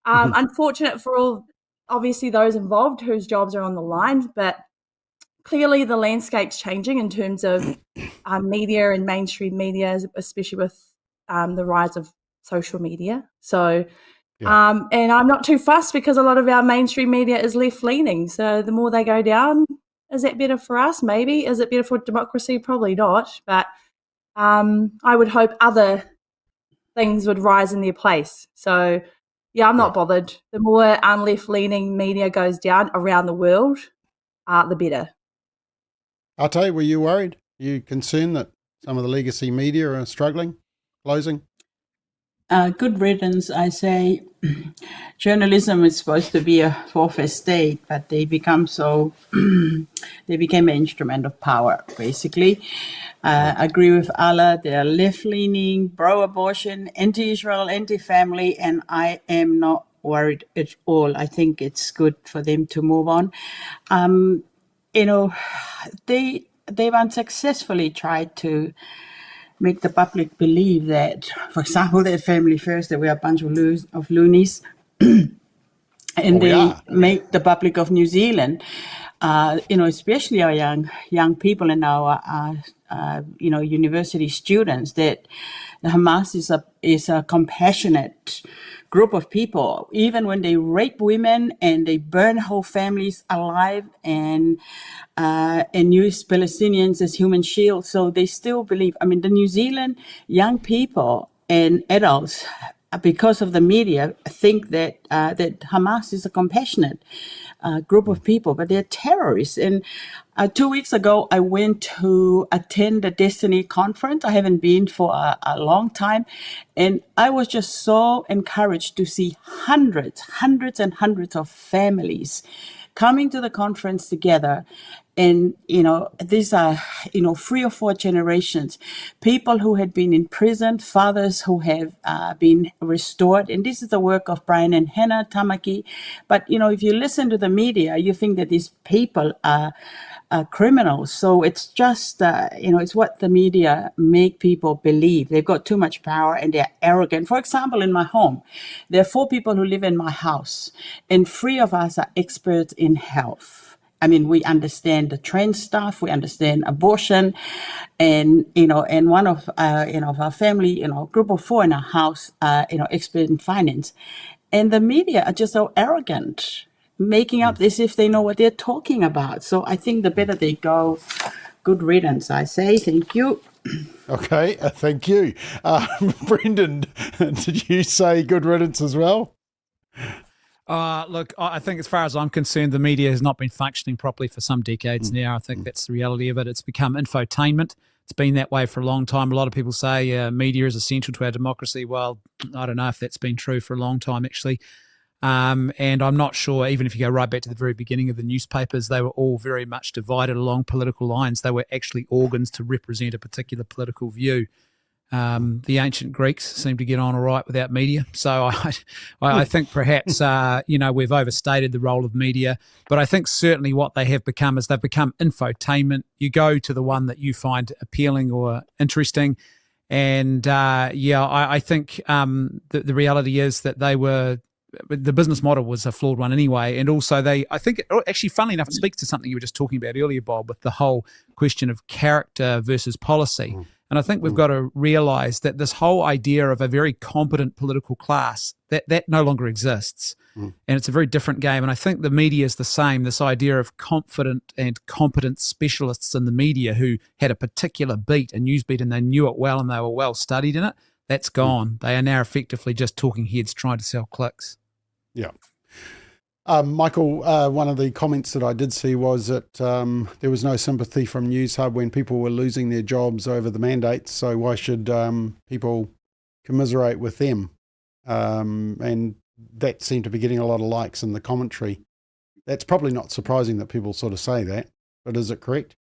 Unfortunate for all, obviously those involved whose jobs are on the line, but clearly the landscape's changing in terms of media and mainstream media, especially with the rise of social media. So, and I'm not too fussed because a lot of our mainstream media is left-leaning. So the more they go down, is that better for us? Maybe. Is it better for democracy? Probably not. But I would hope other things would rise in their place. So, yeah, I'm not bothered. The more left-leaning media goes down around the world, the better. Ate, were you worried? Are you concerned that Some of the legacy media are struggling, closing. Good riddance, I say. Journalism is supposed to be a fourth estate, but they become they became an instrument of power, basically. I agree with Allah. They are left-leaning, pro-abortion, anti-Israel, anti-family, and I am not worried at all. I think it's good for them to move on. They've unsuccessfully tried to make the public believe that, for example, that Family First, that we are a bunch of loonies, and they make the public of New Zealand, especially our young people and our university students, that Hamas is a compassionate group of people, even when they rape women and they burn whole families alive and use Palestinians as human shields. So they still believe. I mean, the New Zealand young people and adults, because of the media, think that that Hamas is a compassionate group of people, but they're terrorists. And 2 weeks ago, I went to attend the Destiny conference. I haven't been for a long time. And I was just so encouraged to see hundreds and hundreds of families coming to the conference together. And, these are, 3 or 4 generations, people who had been in prison, fathers who have been restored. And this is the work of Brian and Hannah Tamaki. But, if you listen to the media, you think that these people are criminals. So it's just, it's what the media make people believe. They've got too much power and they're arrogant. For example, in my home, there are 4 people who live in my house, and 3 of us are experts in health. I mean, we understand the trend stuff, we understand abortion, and one of of our family, group of 4 in our house, expert in finance, and the media are just so arrogant, making up as if they know what they're talking about. So I think the better they go, good riddance, I say. Thank you. Okay, thank you. Brendan, did you say good riddance as well? Look, I think as far as I'm concerned, the media has not been functioning properly for some decades now. I think that's the reality of it. It's become infotainment. It's been that way for a long time. A lot of people say media is essential to our democracy. Well, I don't know if that's been true for a long time, actually. And I'm not sure, even if you go right back to the very beginning of the newspapers, they were all very much divided along political lines. They were actually organs to represent a particular political view. The ancient Greeks seem to get on all right without media. So I think perhaps, we've overstated the role of media. But I think certainly what they have become is they've become infotainment. You go to the one that you find appealing or interesting. And, I think the reality is that the business model was a flawed one anyway. And also actually, funnily enough, it speaks to something you were just talking about earlier, Bob, with the whole question of character versus policy. And I think we've got to realise that this whole idea of a very competent political class, that no longer exists. And it's a very different game. And I think the media is the same, this idea of confident and competent specialists in the media who had a particular beat, a news beat, and they knew it well and they were well studied in it. That's gone. They are now effectively just talking heads trying to sell clicks. Yeah. Michael, one of the comments that I did see was that there was no sympathy from Newshub when people were losing their jobs over the mandates. So why should people commiserate with them? And that seemed to be getting a lot of likes in the commentary. That's probably not surprising that people sort of say that, but is it correct?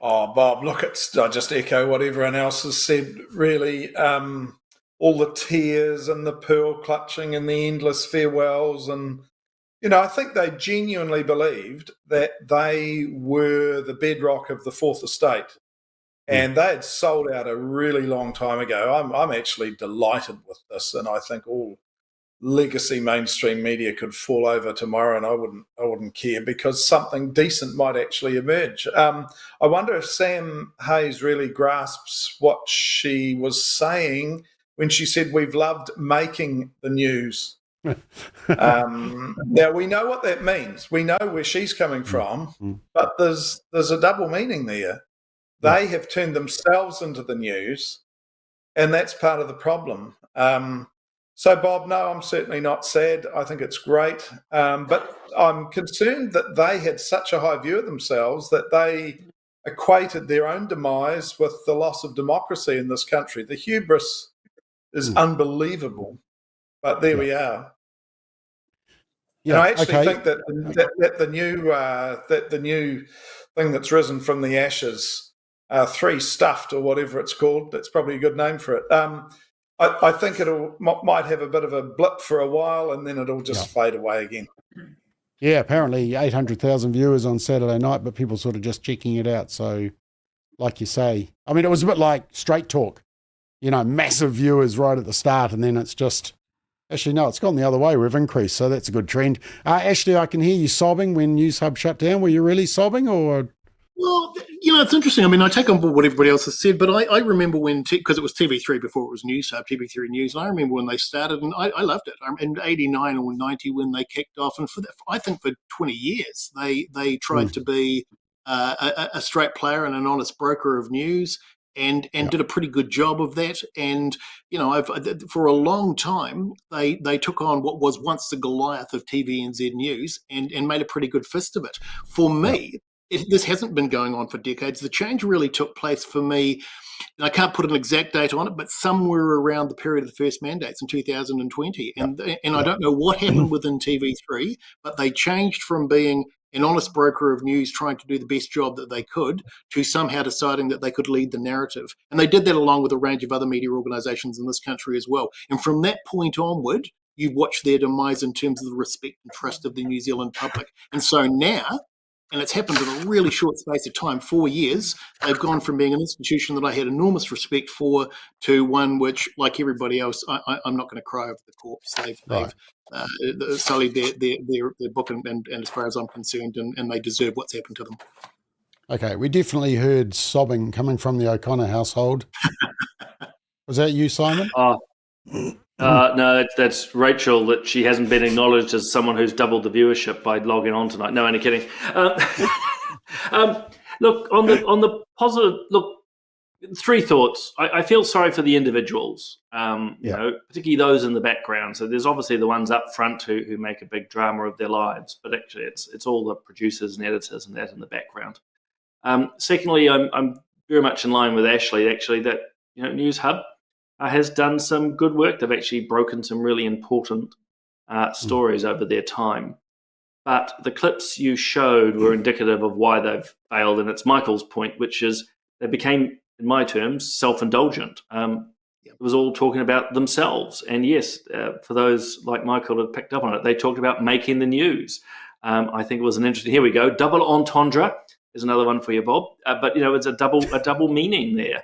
Oh, Bob, look, I just echo what everyone else has said, really. All the tears and the pearl clutching and the endless farewells. And, I think they genuinely believed that they were the bedrock of the Fourth Estate. And they had sold out a really long time ago. I'm actually delighted with this. And I think all legacy mainstream media could fall over tomorrow and I wouldn't care, because something decent might actually emerge. I wonder if Sam Hayes really grasps what she was saying when she said we've loved making the news. Now, we know what that means. We know where she's coming from, but there's a double meaning there. They have turned themselves into the news, and that's part of the problem. So, Bob, no, I'm certainly not sad. I think it's great. But I'm concerned that they had such a high view of themselves that they equated their own demise with the loss of democracy in this country. The hubris is unbelievable, but there we are. Yeah, and I actually okay. think that the new thing that's risen from the ashes, three stuffed or whatever it's called, that's probably a good name for it. I think might have a bit of a blip for a while, and then it'll just fade away again. Yeah, apparently 800,000 viewers on Saturday night, but people sort of just checking it out. So, like you say, I mean, it was a bit like StraightTalk, massive viewers right at the start, and then it's just, actually, no, it's gone the other way. We've increased, so that's a good trend. Ashley, I can hear you sobbing when Newshub shut down. Were you really sobbing, or? Well, it's interesting. I mean, I take on board what everybody else has said, but I remember when, because it was TV3 before it was Newshub, TV3 News, and I remember when they started, and I loved it. In 89 or 90 when they kicked off, and I think for 20 years, they tried to be a straight player and an honest broker of news, and did a pretty good job of that. And, for a long time, they took on what was once the Goliath of TVNZ News and made a pretty good fist of it. For me, this hasn't been going on for decades. The change really took place for me, and I can't put an exact date on it, but somewhere around the period of the first mandates in 2020. And I don't know what happened within TV3, but they changed from being an honest broker of news trying to do the best job that they could to somehow deciding that they could lead the narrative. And they did that along with a range of other media organisations in this country as well. And from that point onward, you watch their demise in terms of the respect and trust of the New Zealand public. And so now, and it's happened in a really short space of time, 4 years, they've gone from being an institution that I had enormous respect for to one which, like everybody else, I'm not going to cry over the corpse. They've sullied their book, and as far as I'm concerned, and they deserve what's happened to them. Okay, we definitely heard sobbing coming from the O'Connor household. Was that you, Simon? No, that's Rachel, that she hasn't been acknowledged as someone who's doubled the viewership by logging on tonight. No, only kidding. Look, on the positive, three thoughts. I feel sorry for the individuals, particularly those in the background. So there's obviously the ones up front who make a big drama of their lives, but actually it's all the producers and editors and that in the background. Secondly, I'm very much in line with Ashley, actually, that Newshub has done some good work. They've actually broken some really important stories over their time. But the clips you showed were indicative of why they've failed, and it's Michael's point, which is they became, in my terms, self-indulgent. It was all talking about themselves. And yes, for those like Michael who had picked up on it, they talked about making the news. I think it was an interesting, here we go, double entendre is another one for you, Bob. But, it's a double meaning there.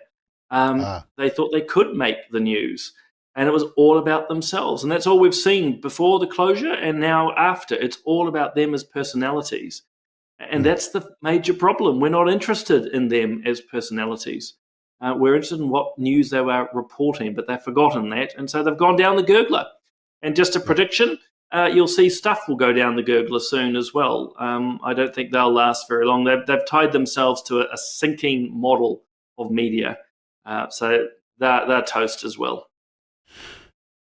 They thought they could make the news, and it was all about themselves. And that's all we've seen before the closure and now after. It's all about them as personalities. And that's the major problem. We're not interested in them as personalities. We're interested in what news they were reporting, but they've forgotten that. And so they've gone down the gurgler. And just a prediction, you'll see stuff will go down the gurgler soon as well. I don't think they'll last very long. They've tied themselves to a sinking model of media. So they're toast as well.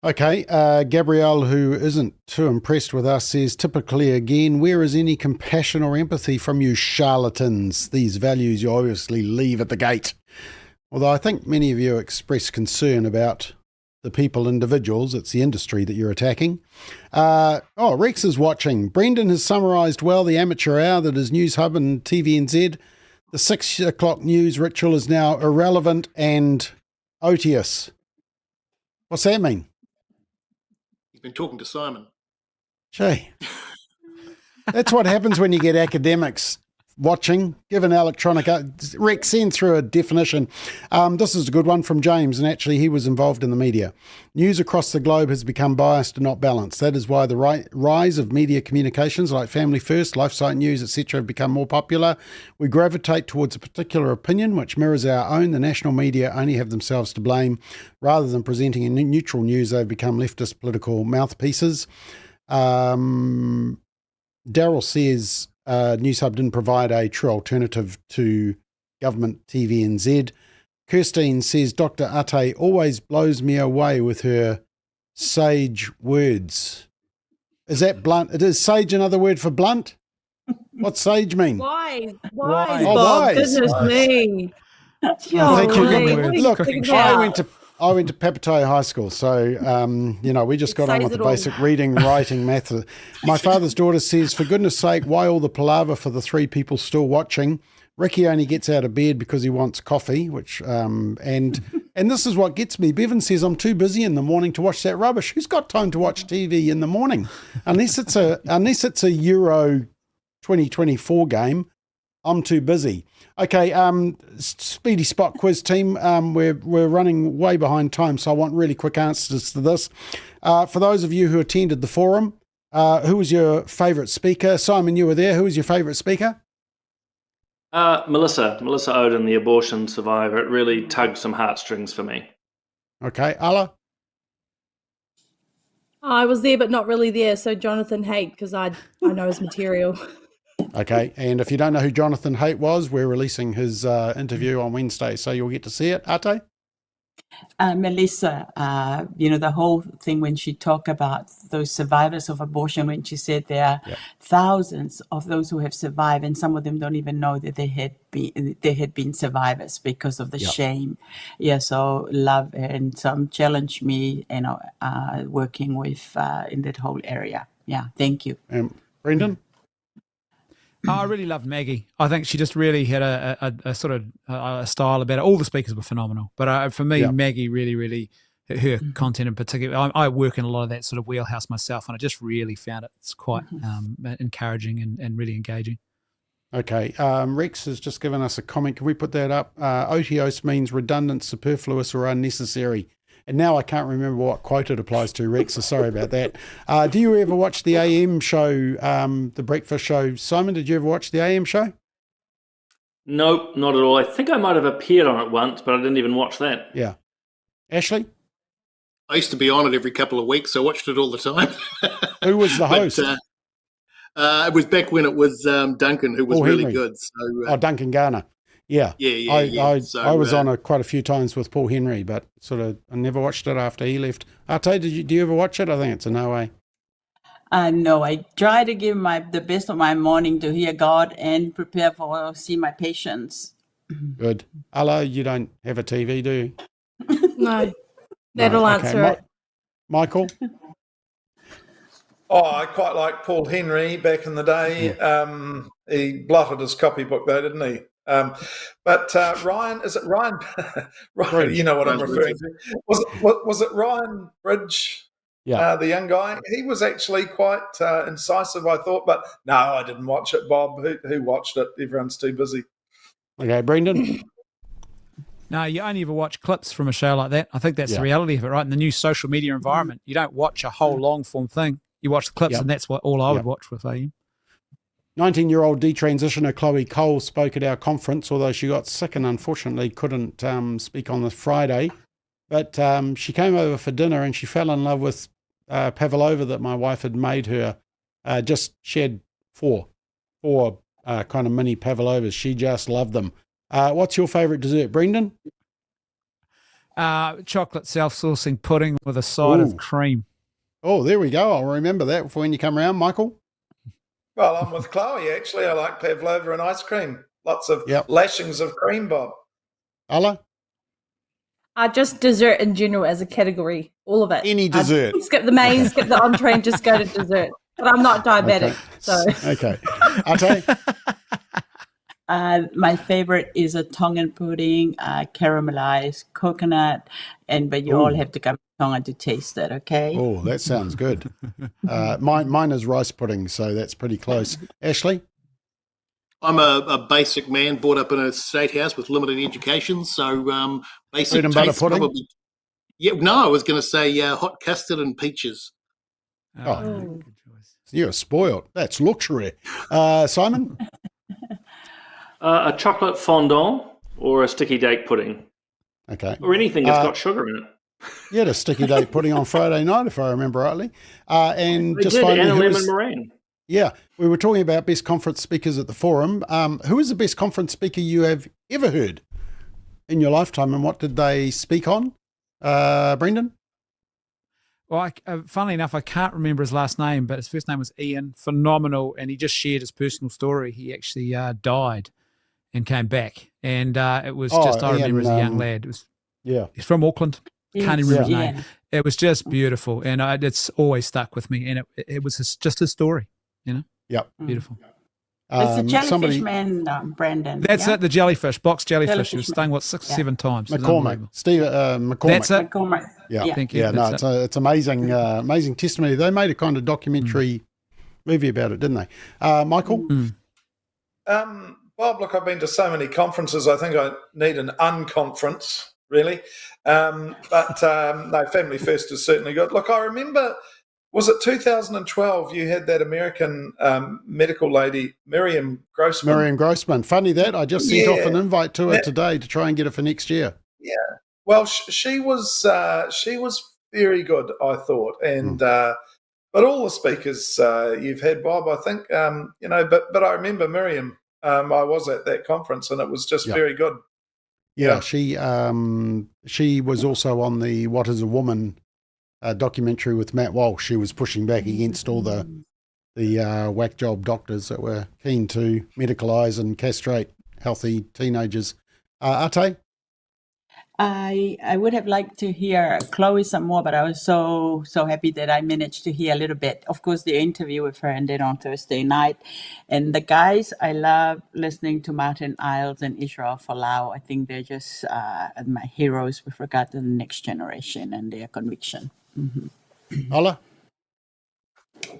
Okay, Gabrielle, who isn't too impressed with us, says, typically again, where is any compassion or empathy from you charlatans? These values you obviously leave at the gate. Although I think many of you express concern about the people, individuals, it's the industry that you're attacking. Rex is watching. Brendan has summarised well the amateur hour that is Newshub and TVNZ. The 6 o'clock news ritual is now irrelevant and odious. What's that mean? You've been talking to Simon. Gee. That's what happens when you get academics watching, given electronic. Rex, send through a definition. This is a good one from James, and actually he was involved in the media. News across the globe has become biased and not balanced. That is why the rise of media communications like Family First, LifeSite News, etc. have become more popular. We gravitate towards a particular opinion which mirrors our own. The national media only have themselves to blame. Rather than presenting a neutral news, they've become leftist political mouthpieces. Daryl says Newshub didn't provide a true alternative to government TVNZ. Kirstine says Dr. Ate always blows me away with her sage words. Is that blunt? Is sage another word for blunt? What's sage mean? Wise, Wise. Oh, Bob. wise. Goodness me. Thank you. Golly, what are you Look, thinking I about? went to Papatoe High School, so we just got on says with the it all. basic reading, writing, math. My father's daughter says, "For goodness sake, why all the palaver for the 3 people still watching? Ricky only gets out of bed because he wants coffee." Which and this is what gets me. Bevan says, "I'm too busy in the morning to watch that rubbish." Who's got time to watch TV in the morning? Unless it's a Euro 2024 game. I'm too busy. Okay, speedy spot quiz team. We're running way behind time, so I want really quick answers to this. For those of you who attended the forum, who was your favourite speaker? Simon, you were there. Who was your favourite speaker? Melissa Oden, the abortion survivor. It really tugged some heartstrings for me. Okay, Ala? I was there, but not really there. So Jonathan Haidt, because I know his material. Okay, and if you don't know who Jonathan Haidt was, we're releasing his interview on Wednesday, so you'll get to see it. Ate? Melissa, the whole thing when she talked about those survivors of abortion, when she said there are thousands of those who have survived, and some of them don't even know that they had been survivors because of the shame. Yeah, so love and some challenged me, working with in that whole area. Yeah, thank you. Brendan? I really loved Maggie. I think she just really had a sort of a style about it. All the speakers were phenomenal. But for me, Maggie really, her content in particular, I work in a lot of that sort of wheelhouse myself, and I just really found it's quite encouraging and really engaging. Okay, Rex has just given us a comment. Can we put that up? Otios means redundant, superfluous, or unnecessary. And now I can't remember what quote it applies to, Rex, so sorry about that. Do you ever watch the AM show, the breakfast show? Simon, did you ever watch the AM show? Nope, not at all. I think I might have appeared on it once, but I didn't even watch that. Yeah. Ashley? I used to be on it every couple of weeks. I watched it all the time. Who was the host? It was back when it was Duncan, who was really good. So, Duncan Garner. Yeah. I was on it quite a few times with Paul Henry, but I never watched it after he left. Arte, do you ever watch it? I think it's a no way. No, I try to give the best of my morning to hear God and prepare for see my patients. Good. Hello, you don't have a TV, do you? No, that'll answer it. Michael? Oh, I quite like Paul Henry back in the day. He blotted his copybook though, didn't he? But Ryan, is it Ryan? Ryan, you know what I'm referring to. Was it Ryan Bridge? Yeah, the young guy. He was actually quite incisive, I thought. But no, I didn't watch it. Bob, who watched it? Everyone's too busy. Okay, Brendan. No, you only ever watch clips from a show like that. I think that's the reality of it, right? In the new social media environment, you don't watch a whole long form thing. You watch the clips, and that's all I would watch with AM. 19-year-old detransitioner Chloe Cole spoke at our conference, although she got sick and unfortunately couldn't speak on the Friday. But she came over for dinner and she fell in love with pavlova that my wife had made her. She had four kind of mini pavlovas. She just loved them. What's your favourite dessert, Brendan? Chocolate self-saucing pudding with a side of cream. Oh, there we go. I'll remember that for when you come around, Michael. Well, I'm with Chloe, actually. I like pavlova and ice cream. Lots of lashings of cream, Bob. Alla? Just dessert in general as a category. All of it. Any dessert. I'd skip the main, skip the entree, and just go to dessert. But I'm not diabetic, so. Okay. Ate? My favorite is a Tongan pudding, caramelized coconut, but you all have to come to Tonga to taste it, okay? Oh, that sounds good. Mine is rice pudding, so that's pretty close. Ashley? I'm a basic man, brought up in a state house with limited education, so basic bread and butter taste pudding? probably. Yeah, no, I was going to say hot custard and peaches. Oh, good choice. You're spoiled. That's luxury. Simon? A chocolate fondant or a sticky date pudding. Okay. Or anything that's got sugar in it. You had a sticky date pudding on Friday night, if I remember rightly. And just finally, and a lemon meringue. Yeah, we were talking about best conference speakers at the forum. Who is the best conference speaker you have ever heard in your lifetime, and what did they speak on? Brendan? Well, funnily enough, I can't remember his last name, but his first name was Ian. Phenomenal, and he just shared his personal story. He actually died and came back, and it was just I remember as a young lad. It was he's from Auckland. Can't even remember his name. It was just beautiful, and it's always stuck with me. And it was just his story, you know. Yep, beautiful. It's the jellyfish man, Brandon. That's it, the jellyfish, box jellyfish. He was stung, 6 or 7 times. McCormack. Steve McCormack. That's it. McCormack. Yeah. Thank you. Yeah, no, it's amazing, amazing testimony. They made a kind of documentary movie about it, didn't they? Michael? Bob, look, I've been to so many conferences, I think I need an unconference, really. But no, Family First is certainly good. Look, I remember, was it 2012 you had that American medical lady, Miriam Grossman? Miriam Grossman. Funny that. I just sent off an invite to her today to try and get it for next year. Yeah. Well, she was very good, I thought. And but all the speakers you've had, Bob, I think, but I remember Miriam. I was at that conference and it was just very good. Yeah, she was also on the What is a Woman documentary with Matt Walsh. She was pushing back against all the whack job doctors that were keen to medicalise and castrate healthy teenagers. Ate? I would have liked to hear Chloe some more, but I was so happy that I managed to hear a little bit. Of course, the interview with her and then on Thursday night. And the guys, I love listening to Martin Iles and Israel Folau. I think they're just my heroes with regard to the next generation and their conviction. Ola?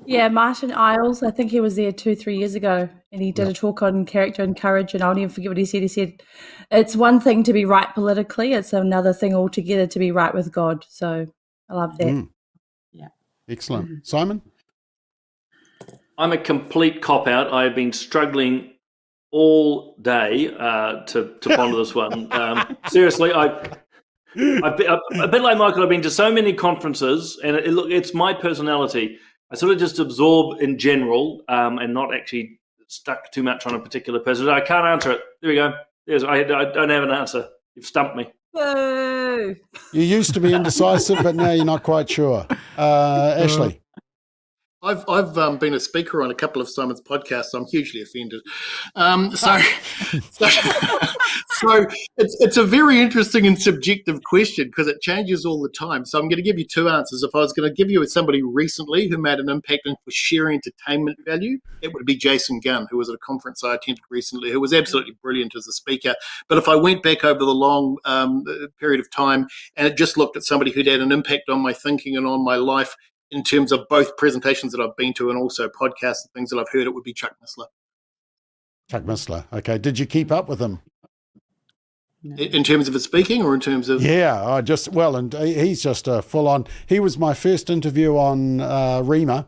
Yeah, Martin Iles, I think he was there 2-3 years ago, and he did a talk on character and courage, and I'll never forget what he said. He said, it's one thing to be right politically, it's another thing altogether to be right with God. So I love that. Yeah. Excellent. Simon? I'm a complete cop-out. I've been struggling all day to ponder this one. Seriously, a bit like Michael, I've been to so many conferences, and look, it's my personality. I sort of just absorb in general and not actually stuck too much on a particular person. I can't answer it. There we go. I don't have an answer. You've stumped me. Boo. You used to be indecisive, but now you're not quite sure. Ashley? I've been a speaker on a couple of Simon's podcasts, so I'm hugely offended. So it's a very interesting and subjective question because it changes all the time. So I'm going to give you two answers. If I was going to give you somebody recently who made an impact and for sheer entertainment value, it would be Jason Gunn, who was at a conference I attended recently, who was absolutely brilliant as a speaker. But if I went back over the long period of time and it just looked at somebody who'd had an impact on my thinking and on my life, in terms of both presentations that I've been to and also podcasts and things that I've heard, it would be Chuck Missler. Chuck Missler. Okay. Did you keep up with him? In terms of his speaking or in terms of... Yeah, and he's just a full-on... He was my first interview on Rima,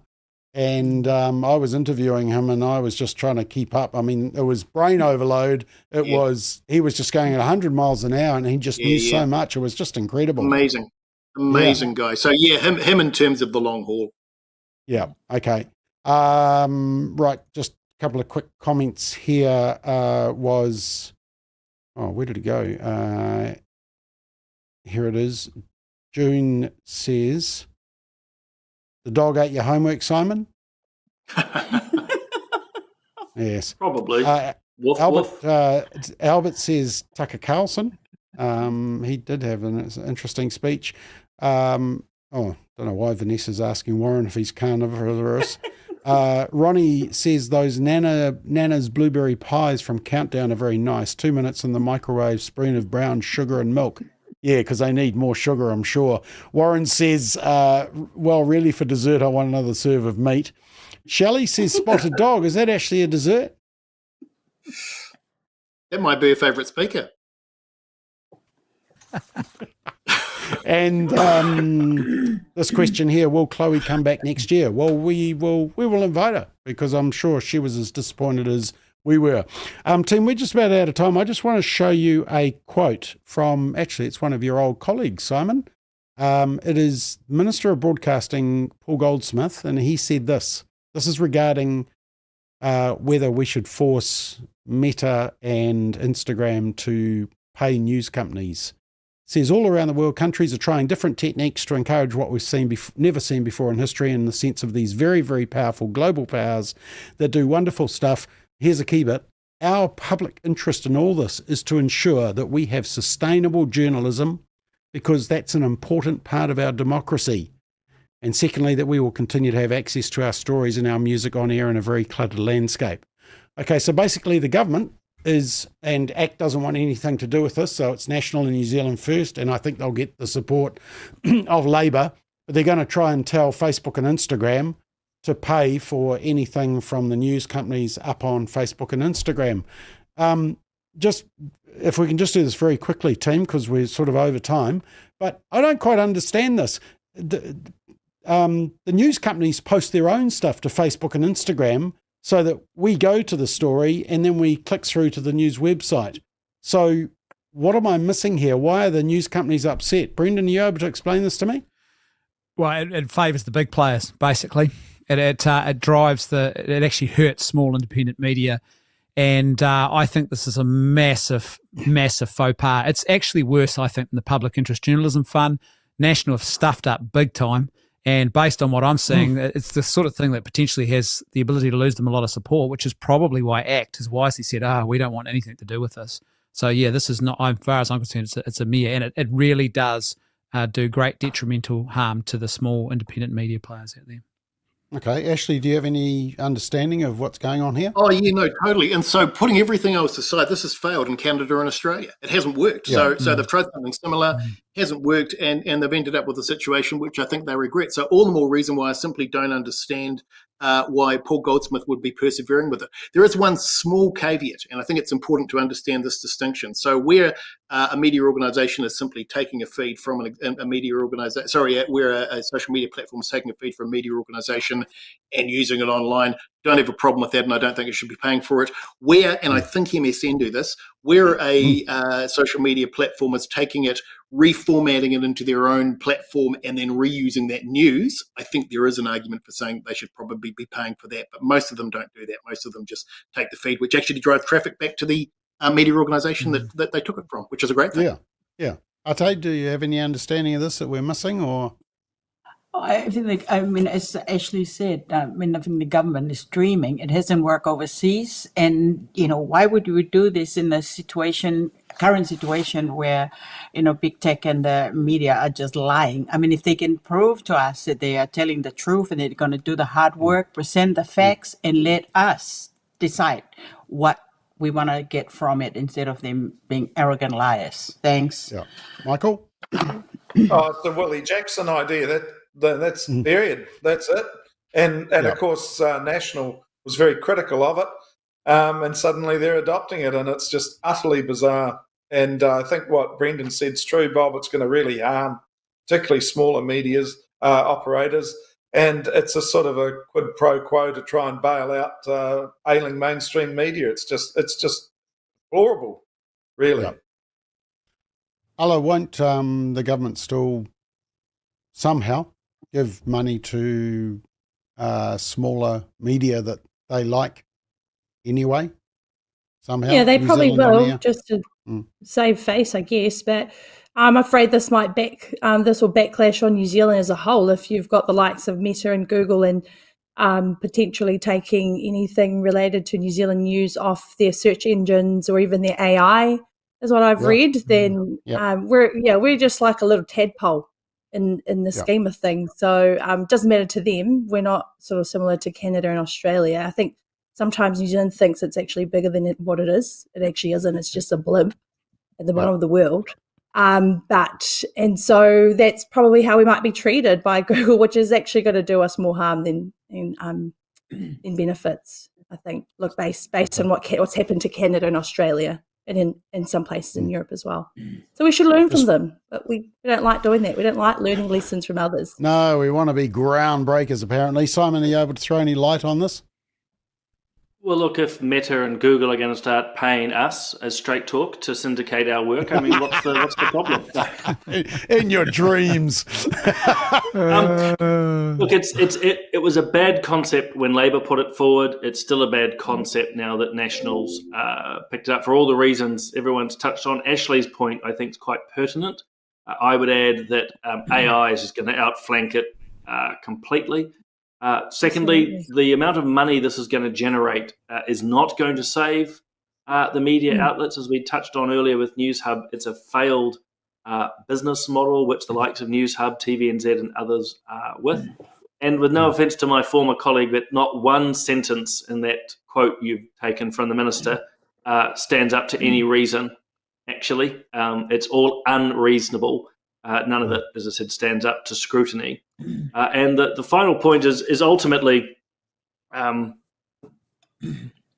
and I was interviewing him and I was just trying to keep up. I mean, it was brain overload. He was just going at 100 miles an hour and he just knew so much. It was just incredible. Amazing guy. So him in terms of the long haul. Yeah. Okay. Right. Just a couple of quick comments here. Where did it go? Here it is. June says, "The dog ate your homework, Simon." Yes. Probably. Albert says Tucker Carlson. He did have an interesting speech. Don't know why Vanessa's asking Warren if he's carnivorous. Ronnie says those Nana's blueberry pies from Countdown are very nice. 2 minutes in the microwave, spoon of brown sugar and milk. Yeah, because they need more sugar, I'm sure. Warren says, really for dessert, I want another serve of meat. Shelley says spotted dog. Is that actually a dessert? That might be a favourite speaker. And this question here, will Chloe come back next year? Well, we will invite her because I'm sure she was as disappointed as we were. Team, we're just about out of time. I just want to show you a quote from, actually, it's one of your old colleagues, Simon. It is Minister of Broadcasting, Paul Goldsmith, and he said this. This is regarding whether we should force Meta and Instagram to pay news companies. says all around the world, countries are trying different techniques to encourage what we've never seen before in history, in the sense of these very, very powerful global powers that do wonderful stuff. Here's a key bit. Our public interest in all this is to ensure that we have sustainable journalism, because that's an important part of our democracy. And secondly, that we will continue to have access to our stories and our music on air in a very cluttered landscape. Okay, so basically the government and ACT doesn't want anything to do with this, so it's national in New Zealand first, and I think they'll get the support of Labour, but they're going to try and tell Facebook and Instagram to pay for anything from the news companies up on Facebook and Instagram. Just if we can just do this very quickly, team, because we're sort of over time, but I don't quite understand this. The news companies post their own stuff to Facebook and Instagram so that we go to the story and then we click through to the news website. So what am I missing here? Why are the news companies upset? Brendan, are you able to explain this to me? Well, it favours the big players, basically. It drives it actually hurts small independent media. And I think this is a massive, massive faux pas. It's actually worse, I think, than the Public Interest Journalism Fund. National have stuffed up big time. And based on what I'm seeing, it's the sort of thing that potentially has the ability to lose them a lot of support, which is probably why ACT has wisely said, we don't want anything to do with this. So, yeah, this is not, as far as I'm concerned, it's a mere, and it really does do great detrimental harm to the small independent media players out there. Okay, Ashley, do you have any understanding of what's going on here? Oh, yeah, no, totally. And so putting everything else aside, this has failed in Canada and Australia. It hasn't worked. Yeah. So they've tried something similar, hasn't worked, and they've ended up with a situation which I think they regret. So all the more reason why I simply don't understand why Paul Goldsmith would be persevering with it. There is one small caveat, and I think it's important to understand this distinction. So where a media organisation is simply taking a feed from a media organisation, where a social media platform is taking a feed from a media organisation and using it online, don't have a problem with that, and I don't think it should be paying for it. Where, and I think MSN do this, where a social media platform is taking it, reformatting it into their own platform, and then reusing that news, I think there is an argument for saying they should probably be paying for that. But most of them don't do that. Most of them just take the feed, which actually drives traffic back to the media organisation that they took it from, which is a great thing. Yeah. Ate, do you have any understanding of this that we're missing, or? I think, as Ashley said, I think the government is dreaming. It hasn't worked overseas. And, why would we do this in a current situation where, big tech and the media are just lying? I mean, if they can prove to us that they are telling the truth and they're going to do the hard work, present the facts, and let us decide what we want to get from it instead of them being arrogant liars. Thanks. Yeah. Michael? It's the Willie Jackson idea. That's period. That's it. And of course, National was very critical of it, and suddenly they're adopting it, and it's just utterly bizarre. And I think what Brendan said is true, Bob. It's going to really harm, particularly smaller media's operators, and it's a sort of a quid pro quo to try and bail out ailing mainstream media. It's just deplorable, really. Yeah. Although won't the government still somehow give money to smaller media that they like anyway? Somehow? Yeah, they New probably Zealand on will, air? just to save face, I guess. But I'm afraid this will backlash on New Zealand as a whole if you've got the likes of Meta and Google and potentially taking anything related to New Zealand news off their search engines or even their AI, is what I've read. Then we're just like a little tadpole in the scheme of things. So it doesn't matter to them. We're not sort of similar to Canada and Australia. I think sometimes New Zealand thinks it's actually bigger than what it is. It actually isn't. It's just a blimp at the bottom of the world. And so that's probably how we might be treated by Google, which is actually going to do us more harm than benefits, I think. Look, based on what's happened to Canada and Australia, and in some places in Europe as well. So we should learn from them, but we don't like doing that. We don't like learning lessons from others. No, we want to be groundbreakers, apparently. Simon, are you able to throw any light on this? Well, look, if Meta and Google are going to start paying us as StraightTalk to syndicate our work, I mean, what's the problem? In your dreams. Look, it was a bad concept when Labor put it forward. It's still a bad concept now that Nationals picked it up for all the reasons everyone's touched on. Ashley's point, I think, is quite pertinent. I would add that AI is just going to outflank it completely. Secondly, the amount of money this is going to generate is not going to save the media outlets, as we touched on earlier with Newshub. It's a failed business model, which the likes of Newshub, TVNZ, and others are with. And with no offence to my former colleague, but not one sentence in that quote you've taken from the minister stands up to any reason, actually. It's all unreasonable. None of it, as I said, stands up to scrutiny. And the final point is ultimately,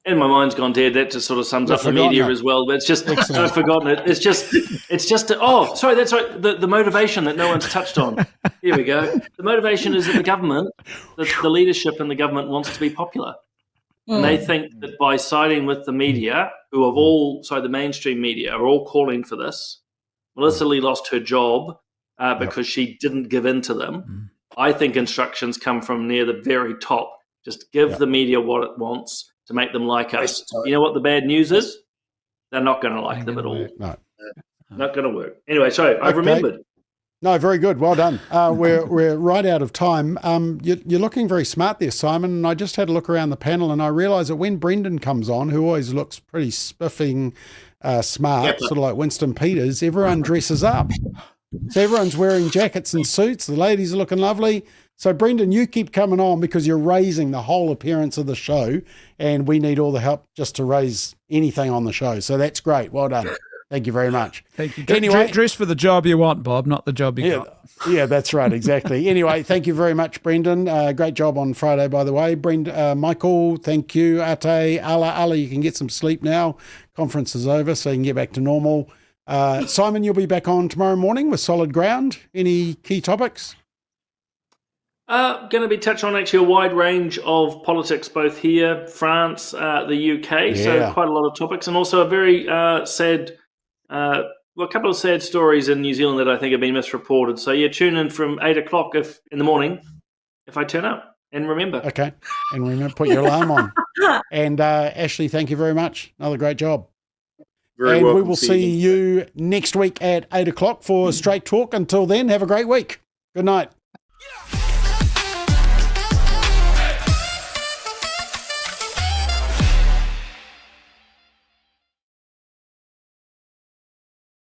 and my mind's gone dead, that just sort of sums up the media as well. But it's just, I've forgotten it. It's just, oh, sorry, that's right. The motivation that no one's touched on. Here we go. The motivation is that the government, the leadership in the government wants to be popular. And they think that by siding with the media, who have all, the mainstream media are all calling for this. Melissa Lee lost her job because she didn't give in to them. I think instructions come from near the very top. Just give the media what it wants to make them like us. You know what the bad news is? They're not going to like them at all. No. Not going to work. Anyway, sorry, I've remembered. No, very good. Well done. We're right out of time. You're looking very smart there, Simon. And I just had a look around the panel and I realised that when Brendan comes on, who always looks pretty spiffing smart, sort of like Winston Peters, everyone dresses up. So everyone's wearing jackets and suits. The ladies are looking lovely. So, Brendan, you keep coming on because you're raising the whole appearance of the show, and we need all the help just to raise anything on the show. So that's great. Well done. Thank you very much. Thank you. Anyway, dress for the job you want, Bob, not the job you got. Yeah, that's right. Exactly. Anyway, thank you very much, Brendan. Great job on Friday, by the way. Michael, thank you. Ate, Ala, you can get some sleep now. Conference is over, so you can get back to normal. Simon, you'll be back on tomorrow morning with Solid Ground. Any key topics? Going to be touching on actually a wide range of politics, both here, France, the UK. Yeah. So quite a lot of topics, and also a very sad, a couple of sad stories in New Zealand that I think have been misreported. So yeah, tune in from 8 o'clock in the morning if I turn up. And remember. Okay. And remember, put your alarm on. And Ashley, thank you very much. Another great job. Very welcome. We will see you next week at 8 o'clock for Straight Talk. Until then, have a great week. Good night.